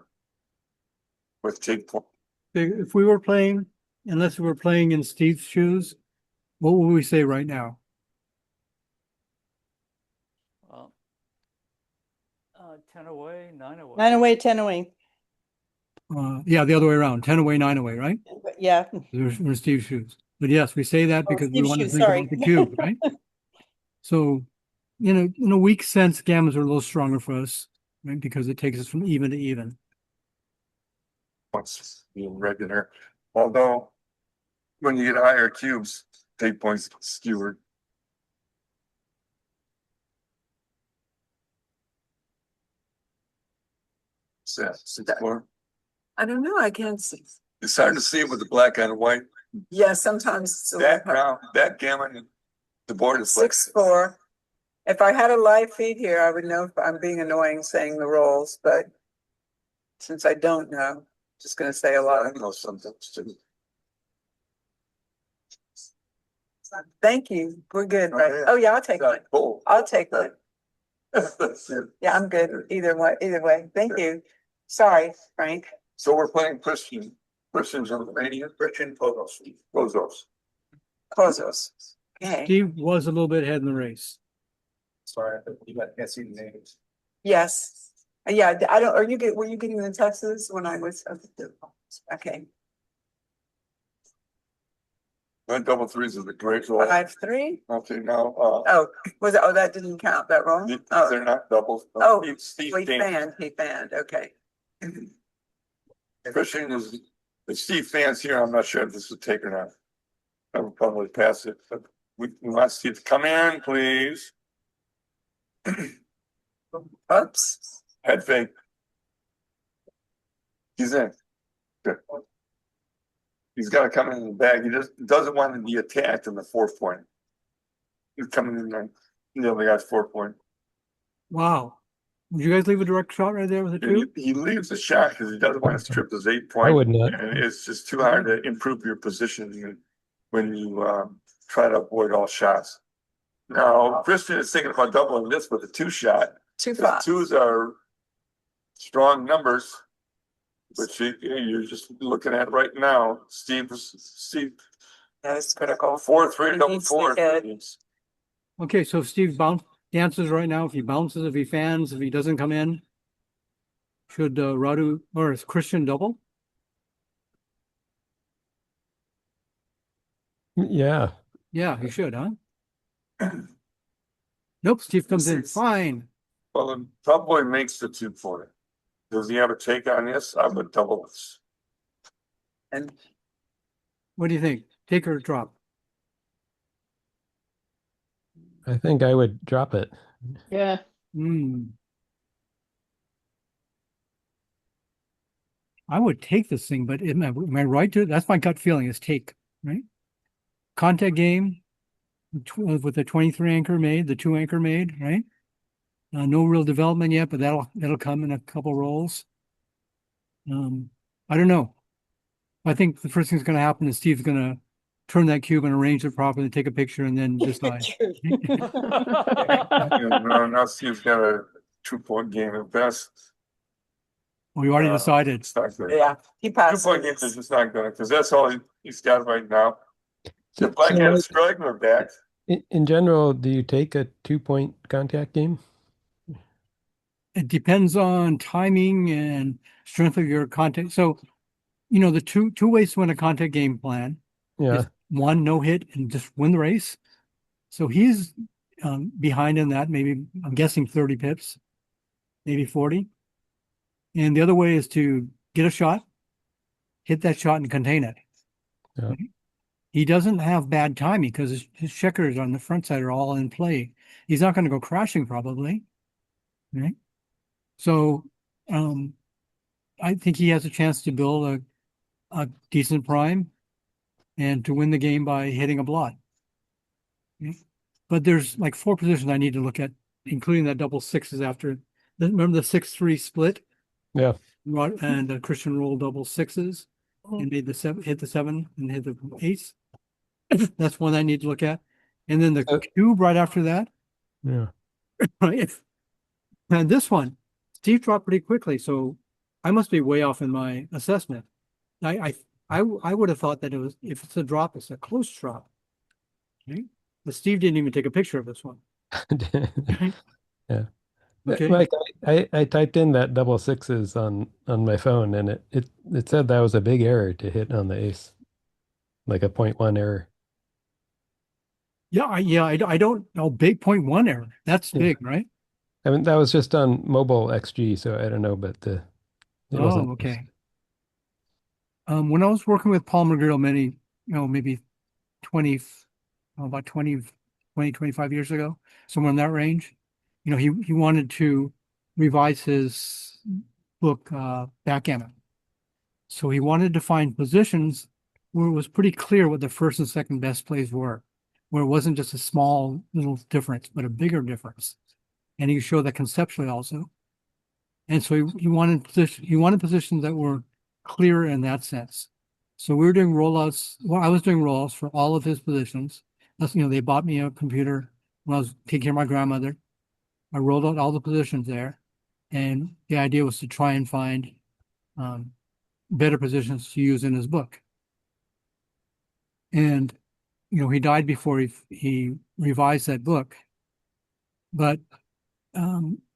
Speaker 12: with take point.
Speaker 2: If we were playing, unless we were playing in Steve's shoes, what would we say right now?
Speaker 6: 10 away, 9 away.
Speaker 5: 9 away, 10 away.
Speaker 2: Yeah, the other way around. 10 away, 9 away, right?
Speaker 5: Yeah.
Speaker 2: We're in Steve's shoes. But yes, we say that because we
Speaker 5: Steve's
Speaker 2: want to
Speaker 5: shoes,
Speaker 2: think
Speaker 5: sorry.
Speaker 2: about the cube, right? So, in a weak sense, gammas are a little stronger for us, right? Because it takes us from even to even.
Speaker 12: Points being regular. Although when you get higher cubes, take points skewered. More.
Speaker 3: I don't know, I can't see.
Speaker 12: It's hard to see it with the black and white.
Speaker 3: Yeah, sometimes it's a little hard.
Speaker 12: Backgammon, the board is
Speaker 3: 6-4. If I had a live feed here, I would know if I'm being annoying saying the rolls, but since I don't know, I'm just gonna say a lot.
Speaker 12: I know sometimes too.
Speaker 3: Thank you. We're good,
Speaker 12: Oh,
Speaker 3: right?
Speaker 12: yeah.
Speaker 3: Oh, yeah, I'll take mine.
Speaker 12: Cool.
Speaker 3: I'll take mine. Yeah, I'm good. Either way. Thank you. Sorry, Frank.
Speaker 12: So we're playing Christian. Christian's on the Romania. Christian Pozos.
Speaker 3: Kozos. Okay.
Speaker 2: Steve was a little bit ahead in the race.
Speaker 7: Sorry, can't see the names.
Speaker 3: Yes. Yeah, I don't, were you getting the Texas when I was? Okay.
Speaker 12: That double threes is a great roll.
Speaker 3: 5-3.
Speaker 12: Okay, now,
Speaker 3: Oh, that didn't count, that wrong? Oh,
Speaker 12: they're not doubles.
Speaker 3: Oh,
Speaker 12: Steve
Speaker 3: he
Speaker 12: fans.
Speaker 3: fanned, okay.
Speaker 12: Christian is, the Steve fans here, I'm not sure if this is take or not. I will probably pass it, but we want Steve to come in, please.
Speaker 3: Oops.
Speaker 12: Head fake. He's in. Good. He's got to come in the bag. He just doesn't want to be attacked in the 4th point. He's coming in there. Nearly got 4 point.
Speaker 2: Wow. Would you guys leave a direct shot right there with a 2?
Speaker 12: He leaves the shot because he doesn't want to strip his 8 point.
Speaker 13: I would not.
Speaker 12: And it's just too hard to improve your position when you try to avoid all shots. Now, Christian is thinking about doubling this with a 2 shot.
Speaker 3: 2-5.
Speaker 12: 2s are strong numbers, which you're just looking at right now. Steve,
Speaker 3: That's critical.
Speaker 12: 4-3 double
Speaker 3: Needs to
Speaker 12: 4.
Speaker 3: hit.
Speaker 2: Okay, so if Steve dances right now, if he bounces, if he fans, if he doesn't come in, should Radu or is Christian double?
Speaker 13: Yeah.
Speaker 2: Yeah, he should, huh? Nope, Steve comes in. Fine.
Speaker 12: Well, it probably makes the 2 point. Does he have a take on this? I would double this.
Speaker 3: And
Speaker 2: What do you think? Take or drop?
Speaker 13: I think I would drop it.
Speaker 1: Yeah.
Speaker 2: I would take this thing, but am I right to it? That's my gut feeling is take, right? Contact game with the 23 anchor made, the 2 anchor made, right? No real development yet, but that'll come in a couple rolls. I don't know. I think the first thing's going to happen is Steve's going to turn that cube and arrange it properly, take a picture, and then decide.
Speaker 12: Now Steve's got a 2 point game at best.
Speaker 2: We already decided.
Speaker 12: It's not good.
Speaker 3: yeah, he
Speaker 12: 2
Speaker 3: passed.
Speaker 12: point games is just not good because that's all he's got right now. The black hat straggler back.
Speaker 13: In general, do you take a 2-point contact game?
Speaker 2: It depends on timing and strength of your contact. So, the two ways to win a contact game plan
Speaker 13: Yeah.
Speaker 2: is one, no hit and just win the race. So he's behind in that, maybe I'm guessing 30 pips, maybe 40. And the other way is to get a shot, hit that shot and contain it.
Speaker 13: Yeah.
Speaker 2: He doesn't have bad timing because his checkers on the front side are all in play. He's not going to go crashing probably. Right. So I think he has a chance to build a decent prime and to win the game by hitting a blot. Okay. But there's like 4 positions I need to look at, including that double sixes after. Remember the 6-3 split?
Speaker 13: Yeah.
Speaker 2: And Christian rolled double sixes and made the 7, hit the 7 and hit the ace. That's one I need to look at. And then the cube right after that.
Speaker 13: Yeah.
Speaker 2: Right. And this one, Steve dropped pretty quickly, so I must be way off in my assessment. I would have thought that it was, if it's a drop, it's a close drop. Okay. But Steve didn't even take a picture of this one.
Speaker 13: Yeah.
Speaker 2: Okay.
Speaker 13: Mike, I typed in that double sixes on my phone, and it said that was a big error to hit on the ace, like a 0.1 error.
Speaker 2: Yeah, I don't know. Big 0.1 error. That's
Speaker 13: Yeah.
Speaker 2: big, right?
Speaker 13: I mean, that was just on mobile XG, so I don't know, but it wasn't.
Speaker 2: Okay. When I was working with Paul McGrill maybe 20, about 20, 25 years ago, somewhere in that range, he wanted to revise his book, Backgammon. So he wanted to find positions where it was pretty clear what the first and second best plays were, where it wasn't just a small little difference, but a bigger difference. And he showed that conceptually also. And so he wanted positions that were clear in that sense. So we were doing rollouts. Well, I was doing rollouts for all of his positions. That's, they bought me a computer when I was taking care of my grandmother. I rolled out all the positions there. And the idea was to try and find better positions to use in his book. And, he died before he revised that book. But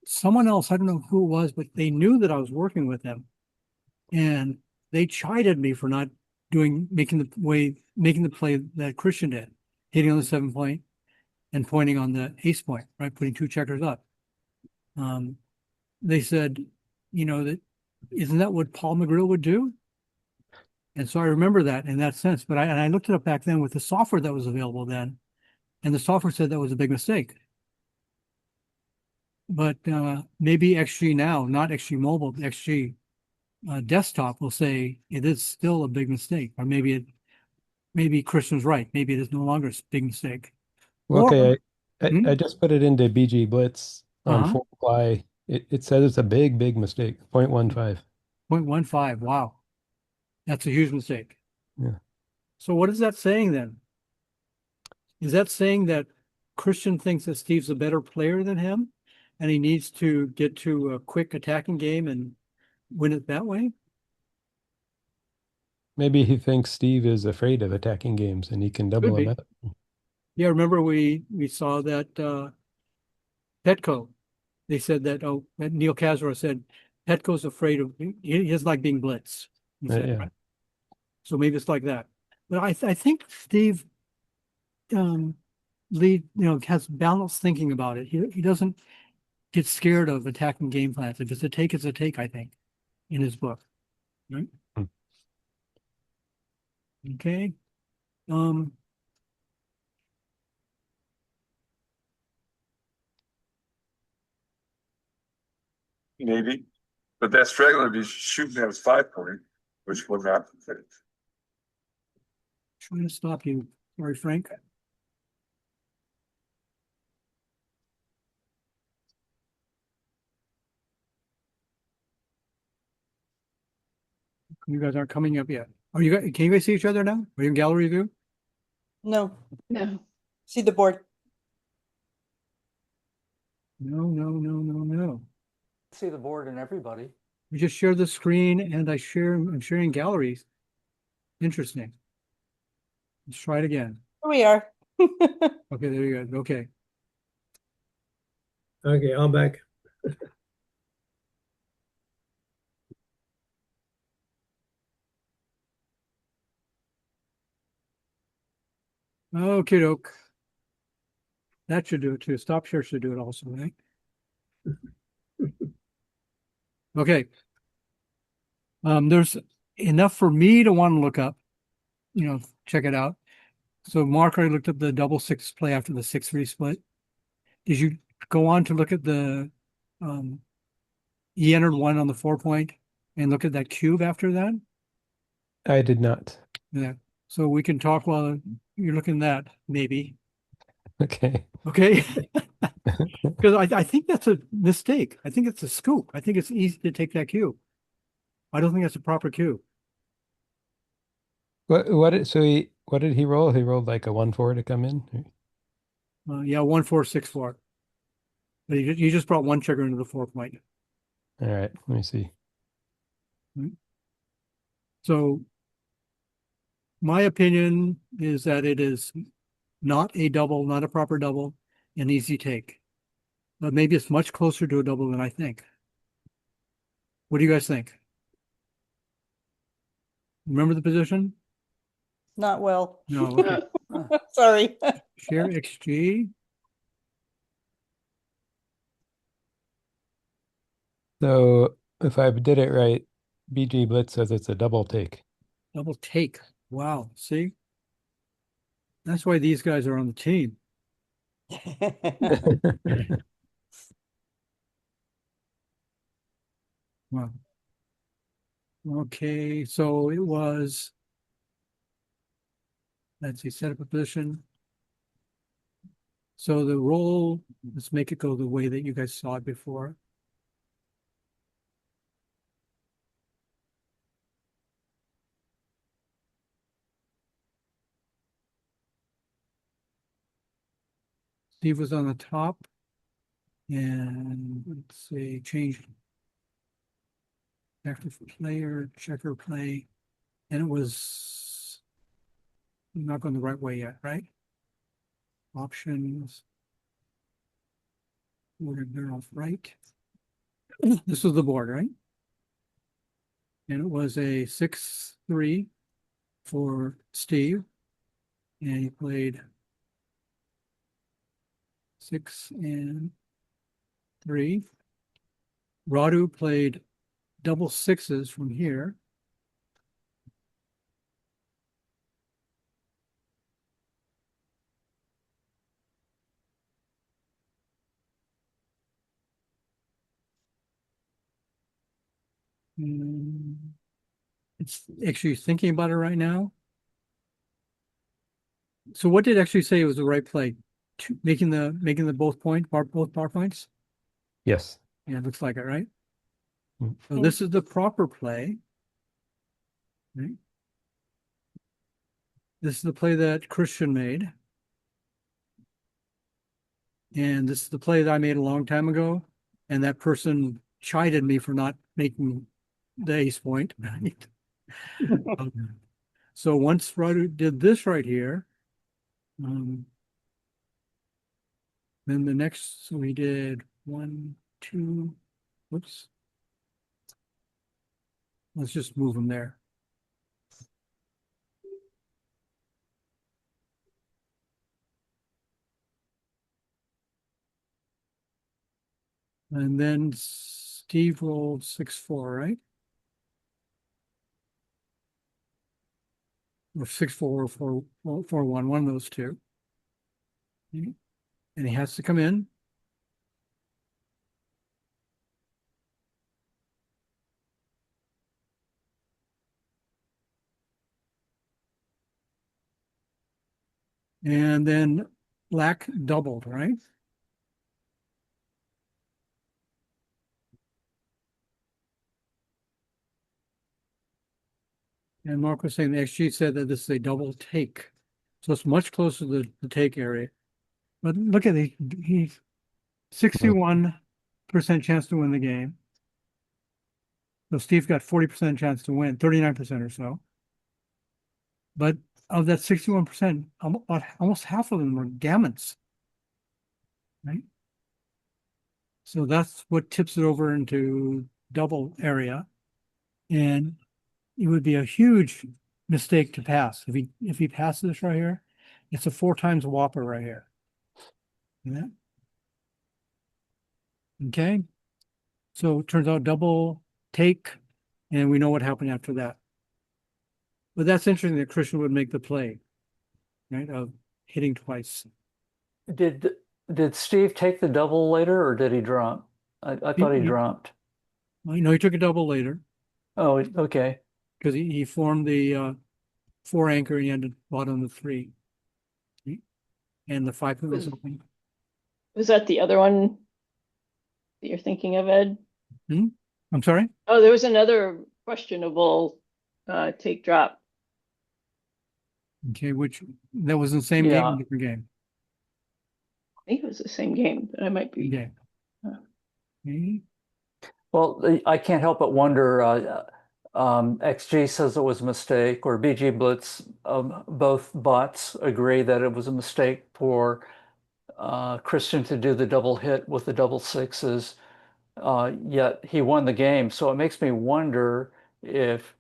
Speaker 2: someone else, I don't know who it was, but they knew that I was working with him. And they chided me for not making the play that Christian did, hitting on the 7 point and pointing on the ace point, right? Putting 2 checkers up. They said, that isn't that what Paul McGrill would do? And so I remember that in that sense. But I looked it up back then with the software that was available then, and the software said that was a big mistake. But maybe XG now, not XG mobile, XG desktop will say it is still a big mistake, or maybe Christian's right. Maybe it is no longer a big mistake.
Speaker 13: Well, okay,
Speaker 2: Hmm?
Speaker 13: I just put it into BG Blitz on 4ply. It says it's a big mistake, 0.15.
Speaker 2: 0.15. Wow. That's a huge mistake.
Speaker 13: Yeah.
Speaker 2: So what is that saying then? Is that saying that Christian thinks that Steve's a better player than him and he needs to get to a quick attacking game and win it that way?
Speaker 13: Maybe he thinks Steve is afraid of attacking games and he can double him up.
Speaker 2: Yeah, remember we saw that Petco. They said that Neil Caswell said Petco's afraid of he doesn't like being blitzed. He said,
Speaker 13: Yeah.
Speaker 2: right? So maybe it's like that. But I think Steve has balanced thinking about it. He doesn't get scared of attacking game plans. If it's a take, it's a take, I think, in his book. Right? Okay.
Speaker 12: Maybe, but that straggler would be shooting at his 5 point, which would not fit.
Speaker 2: Trying to stop you. Sorry, Frank. You guys aren't coming up yet. Can you guys see each other now? Are you in gallery view?
Speaker 5: No.
Speaker 1: No.
Speaker 5: See the board.
Speaker 2: No.
Speaker 6: See the board and everybody.
Speaker 2: We just share the screen and I'm sharing galleries. Interesting. Let's try it again.
Speaker 5: Here we are.
Speaker 2: Okay, there you go. Okay.
Speaker 14: Okay, I'm back.
Speaker 2: Okay, doke. That should do it too. Stop share should do it also, right? Okay. There's enough for me to want to look up, check it out. So Mark already looked up the double six play after the 6-3 split. Did you go on to look at the he entered one on the 4-point and look at that cube after that?
Speaker 13: I did not.
Speaker 2: Yeah. So we can talk while you're looking at that, maybe.
Speaker 13: Okay.
Speaker 2: Okay. Because I think that's a mistake. I think it's a scoop. I think it's easy to take that cube. I don't think that's a proper cube.
Speaker 13: What did he roll? He rolled like a 1-4 to come in?
Speaker 2: Yeah, 1-4-6-4. But you just brought one checker into the 4-point.
Speaker 13: All right, let me see.
Speaker 2: So my opinion is that it is not a double, not a proper double, an easy take. But maybe it's much closer to a double than I think. What do you guys think? Remember the position?
Speaker 5: Not well.
Speaker 2: No, okay.
Speaker 5: Sorry.
Speaker 2: Share XG.
Speaker 13: So if I did it right, BG Blitz says it's a double take.
Speaker 2: Double take. Wow. See? That's why these guys are on the team. Wow. Okay, so it was, let's see, set up a position. So the roll, let's make it go the way that you guys saw it before. Steve was on the top. And let's say change active player, checker play. And it was not going the right way yet, right? Options. We're going to turn off right. This was the board, right? And it was a 6-3 for Steve. And he played 6 and 3. Radu played double sixes from here. It's actually thinking about it right now. So what did it actually say was the right play? Making the both power points?
Speaker 13: Yes.
Speaker 2: Yeah, it looks like it, right? So this is the proper play. Right? This is the play that Christian made. And this is the play that I made a long time ago. And that person chided me for not making the ace point. Right? So once Radu did this right here, then the next, so we did 1, 2, whoops. Let's just move them there. And then Steve rolled 6-4, right? Or 6-4 or 4-1, one of those two. And he has to come in. And then black doubled, right? And Mark was saying the XG said that this is a double take. So it's much closer to the take area. But look at he's 61% chance to win the game. So Steve got 40% chance to win, 39% or so. But of that 61%, almost half of them were gammons. Right? So that's what tips it over into double area. And it would be a huge mistake to pass. If he passes this right here, it's a 4 times whopper right here. Yeah. Okay. So it turns out double take, and we know what happened after that. But that's interesting that Christian would make the play, right, of hitting twice.
Speaker 6: Did Steve take the double later, or did he drop? I thought he dropped.
Speaker 2: Well, he took a double later.
Speaker 6: Oh, okay.
Speaker 2: Because he formed the 4 anchor and he had to bottom the 3. And the 5 was open.
Speaker 1: Was that the other one that you're thinking of, Ed?
Speaker 2: I'm sorry?
Speaker 1: Oh, there was another questionable take drop.
Speaker 2: Okay, that was in the same game or different game?
Speaker 1: I think it was the same game, but I might be.
Speaker 2: Okay. Okay.
Speaker 6: Well, I can't help but wonder, XG says it was a mistake, or BG Blitz, both bots agree that it was a mistake for Christian to do the double hit with the double sixes, yet he won the game. So it makes me wonder if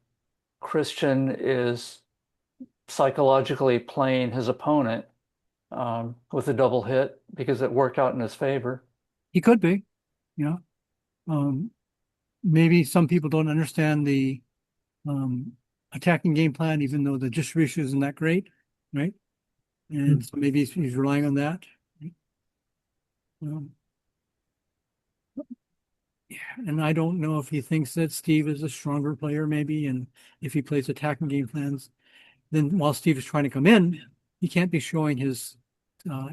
Speaker 6: Christian is psychologically playing his opponent with a double hit because it worked out in his favor.
Speaker 2: He could be, maybe some people don't understand the attacking game plan, even though the distribution isn't that great, right? And so maybe he's relying on that. And I don't know if he thinks that Steve is a stronger player, maybe, and if he plays attacking game plans, then while Steve is trying to come in, he can't be showing his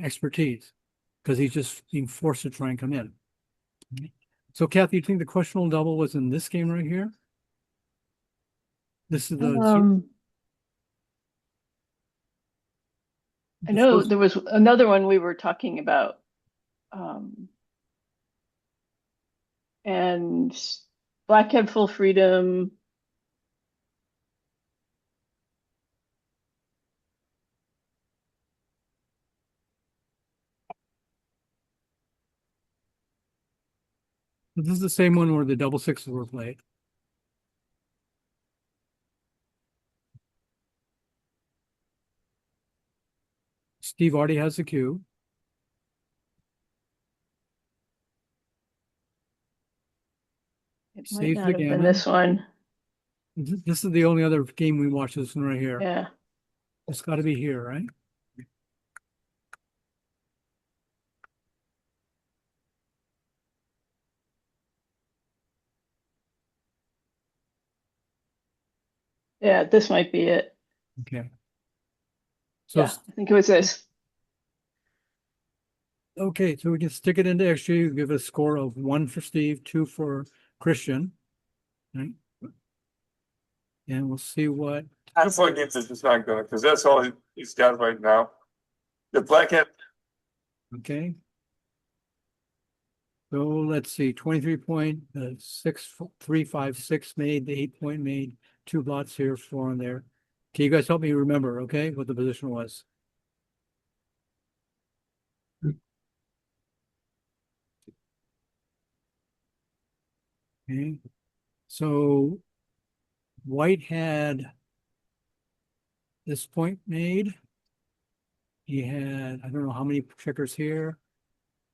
Speaker 2: expertise because he's just being forced to try and come in. So, Kathy, you think the questionable double was in this game right here? This is the.
Speaker 1: I know there was another one we were talking about. And Black had full freedom.
Speaker 2: This is the same one where the double sixes were played. Steve already has the cue.
Speaker 1: It might not have been this one.
Speaker 2: This is the only other game we watched, this one right here.
Speaker 1: Yeah.
Speaker 2: It's got to be here, right?
Speaker 1: Yeah, this might be it.
Speaker 2: Okay. So
Speaker 1: yeah, I think it was this.
Speaker 2: Okay, so we can stick it into XG, give a score of 1 for Steve, 2 for Christian. Right? And we'll see what.
Speaker 12: 2-point games is just not good because that's all he's got right now. The black hat.
Speaker 2: Okay. So let's see, 23 point, 6, 3, 5, 6 made, the 8 point made, 2 blots here, 4 on there. Can you guys help me remember, okay, what the position was? Okay. So White had this point made. He had, I don't know how many checkers here.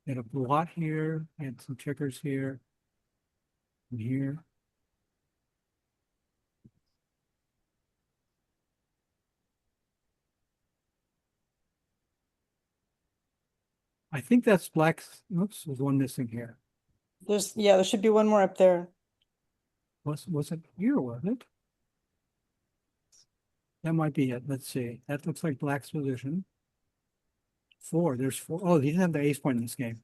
Speaker 2: He had a blot here, and some checkers here, and here. I think that's Black's. Oops, there's one missing here.
Speaker 5: There should be one more up there.
Speaker 2: Was it here, was it? That might be it. Let's see. That looks like Black's position. 4. There's 4. Oh, he didn't have the ace point in this game.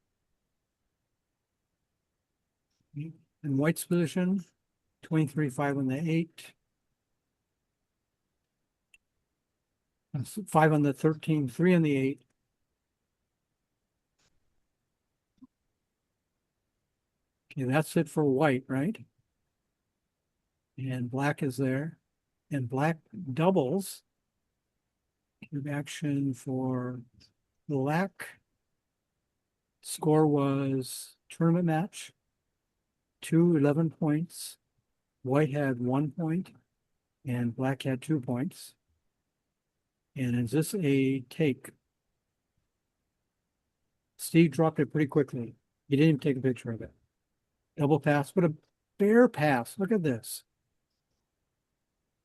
Speaker 2: And White's position, 23, 5 on the 8. 5 on the 13, 3 on the 8. Okay, that's it for White, right? And Black is there. And Black doubles. Cube action for black. Score was tournament match. 11 points. White had 1 point and black had 2 points. And is this a take? Steve dropped it pretty quickly. He didn't even take a picture of it. Double pass. What a bare pass. Look at this.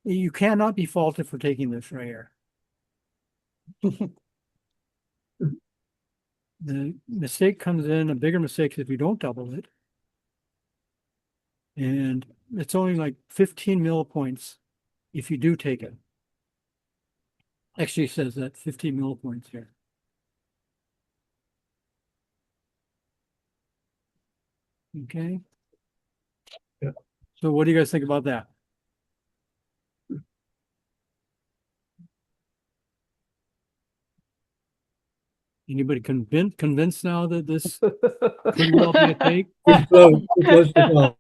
Speaker 2: You cannot be faulted for taking this right here. The mistake comes in, a bigger mistake if you don't double it. And it's only like 15 millipoints if you do take it. Actually says that 15 millipoints here. Okay.
Speaker 14: Yeah.
Speaker 2: So what do you guys think about that? Anybody convinced now that this could well be a take?
Speaker 14: Good close to call.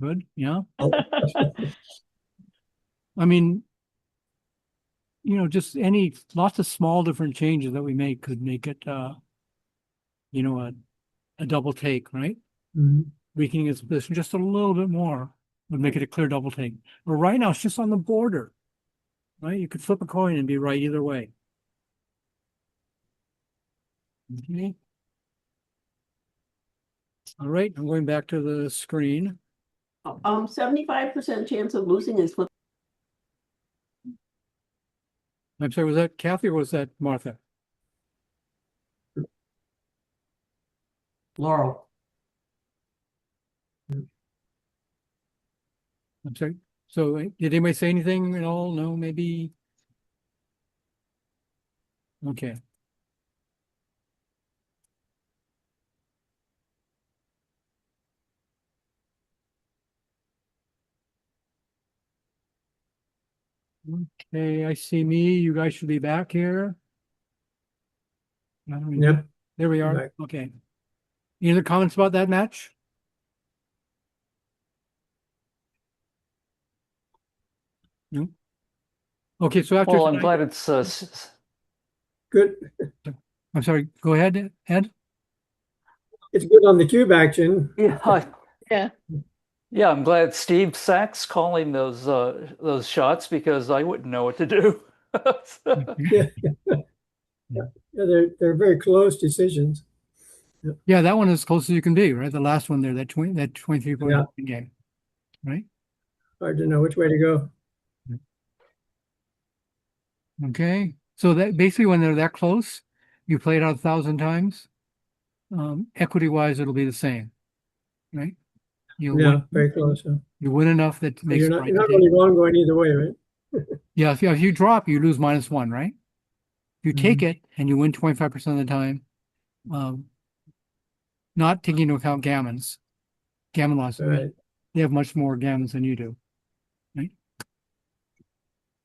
Speaker 2: Good, yeah. I mean, just lots of small different changes that we make could make it, a double take, right?
Speaker 14: Mhm.
Speaker 2: Weakening its position just a little bit more would make it a clear double take. But right now, it's just on the border, right? You could flip a coin and be right either way. Okay. All right, I'm going back to the screen.
Speaker 15: 75% chance of losing is flip.
Speaker 2: I'm sorry, was that Kathy or was that Martha?
Speaker 15: Laurel.
Speaker 2: I'm sorry. So did anybody say anything at all? No, maybe. Okay. Okay, I see me. You guys should be back here.
Speaker 14: Yep.
Speaker 2: There we are.
Speaker 14: Back.
Speaker 2: Okay. Any other comments about that match? No. Okay, so after
Speaker 6: Well, I'm
Speaker 2: tonight-
Speaker 6: glad it's
Speaker 14: Good.
Speaker 2: I'm sorry. Go ahead, Ed.
Speaker 14: It's good on the cube action.
Speaker 1: Yeah.
Speaker 6: Yeah, I'm glad Steve Sachs calling those shots because I wouldn't know what to do.
Speaker 14: Yeah. Yeah, they're very close decisions.
Speaker 2: Yeah, that one is as close as you can be, right? The last one there, that 23 point game, right?
Speaker 14: Hard to know which way to go.
Speaker 2: Okay, so that basically when they're that close, you play it out 1,000 times. Equity wise, it'll be the same, right?
Speaker 14: Very close.
Speaker 2: You win enough that makes
Speaker 14: You're
Speaker 2: it
Speaker 14: not,
Speaker 2: right
Speaker 14: you're
Speaker 2: to
Speaker 14: not
Speaker 2: take
Speaker 14: really
Speaker 2: it.
Speaker 14: wrong going either way, right?
Speaker 2: Yeah, if you drop, you lose -1, right? If you take it and you win 25% of the time, not taking into account gammon losses.
Speaker 14: Right.
Speaker 2: They have much more gammons than you do, right?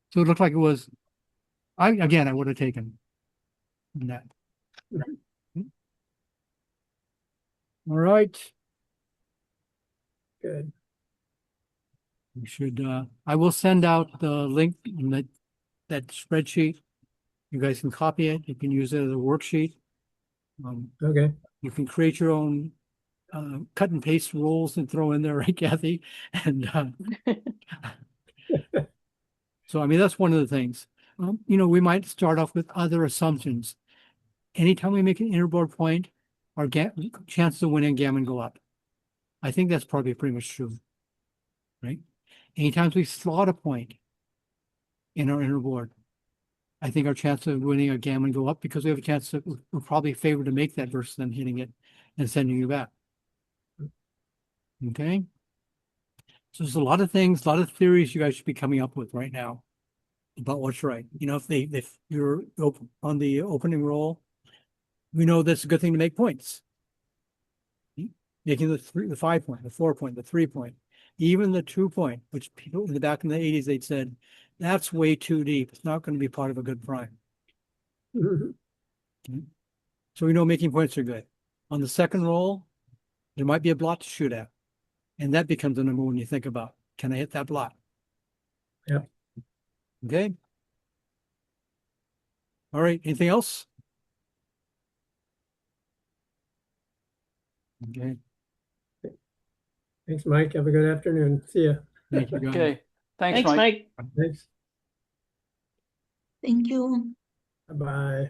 Speaker 2: So it looked like it was. I would have taken that. All right.
Speaker 14: Good.
Speaker 2: We should. I will send out the link in that spreadsheet. You guys can copy it. You can use it as a worksheet.
Speaker 14: Okay.
Speaker 2: You can create your own cut and paste rules and throw in there, right, Kathy? And so, I mean, that's one of the things. We might start off with other assumptions. Anytime we make an interboard point, our chances of winning gammon go up. I think that's probably pretty much true, right? Anytime we slot a point in our interboard, I think our chances of winning a gammon go up because we have a chance that we're probably favored to make that versus them hitting it and sending you back. Okay. So there's a lot of things, a lot of theories you guys should be coming up with right now about what's right. If you're on the opening roll, we know that's a good thing to make points. Making the 5 point, the 4 point, the 3 point, even the 2 point, which people in the back in the 80s, they'd said, that's way too deep. It's not going to be part of a good prime. Okay. So we know making points are good. On the second roll, there might be a blot to shoot at. And that becomes the number one you think about. Can I hit that blot?
Speaker 14: Yeah.
Speaker 2: Okay. All right, anything else? Okay,
Speaker 14: Thanks, Mike. Have a good afternoon. See ya.
Speaker 2: thank you, guys.
Speaker 6: Okay, thanks,
Speaker 1: Thanks,
Speaker 6: Mike.
Speaker 1: Mike.
Speaker 14: Thanks.
Speaker 5: Thank you.
Speaker 14: Bye-bye.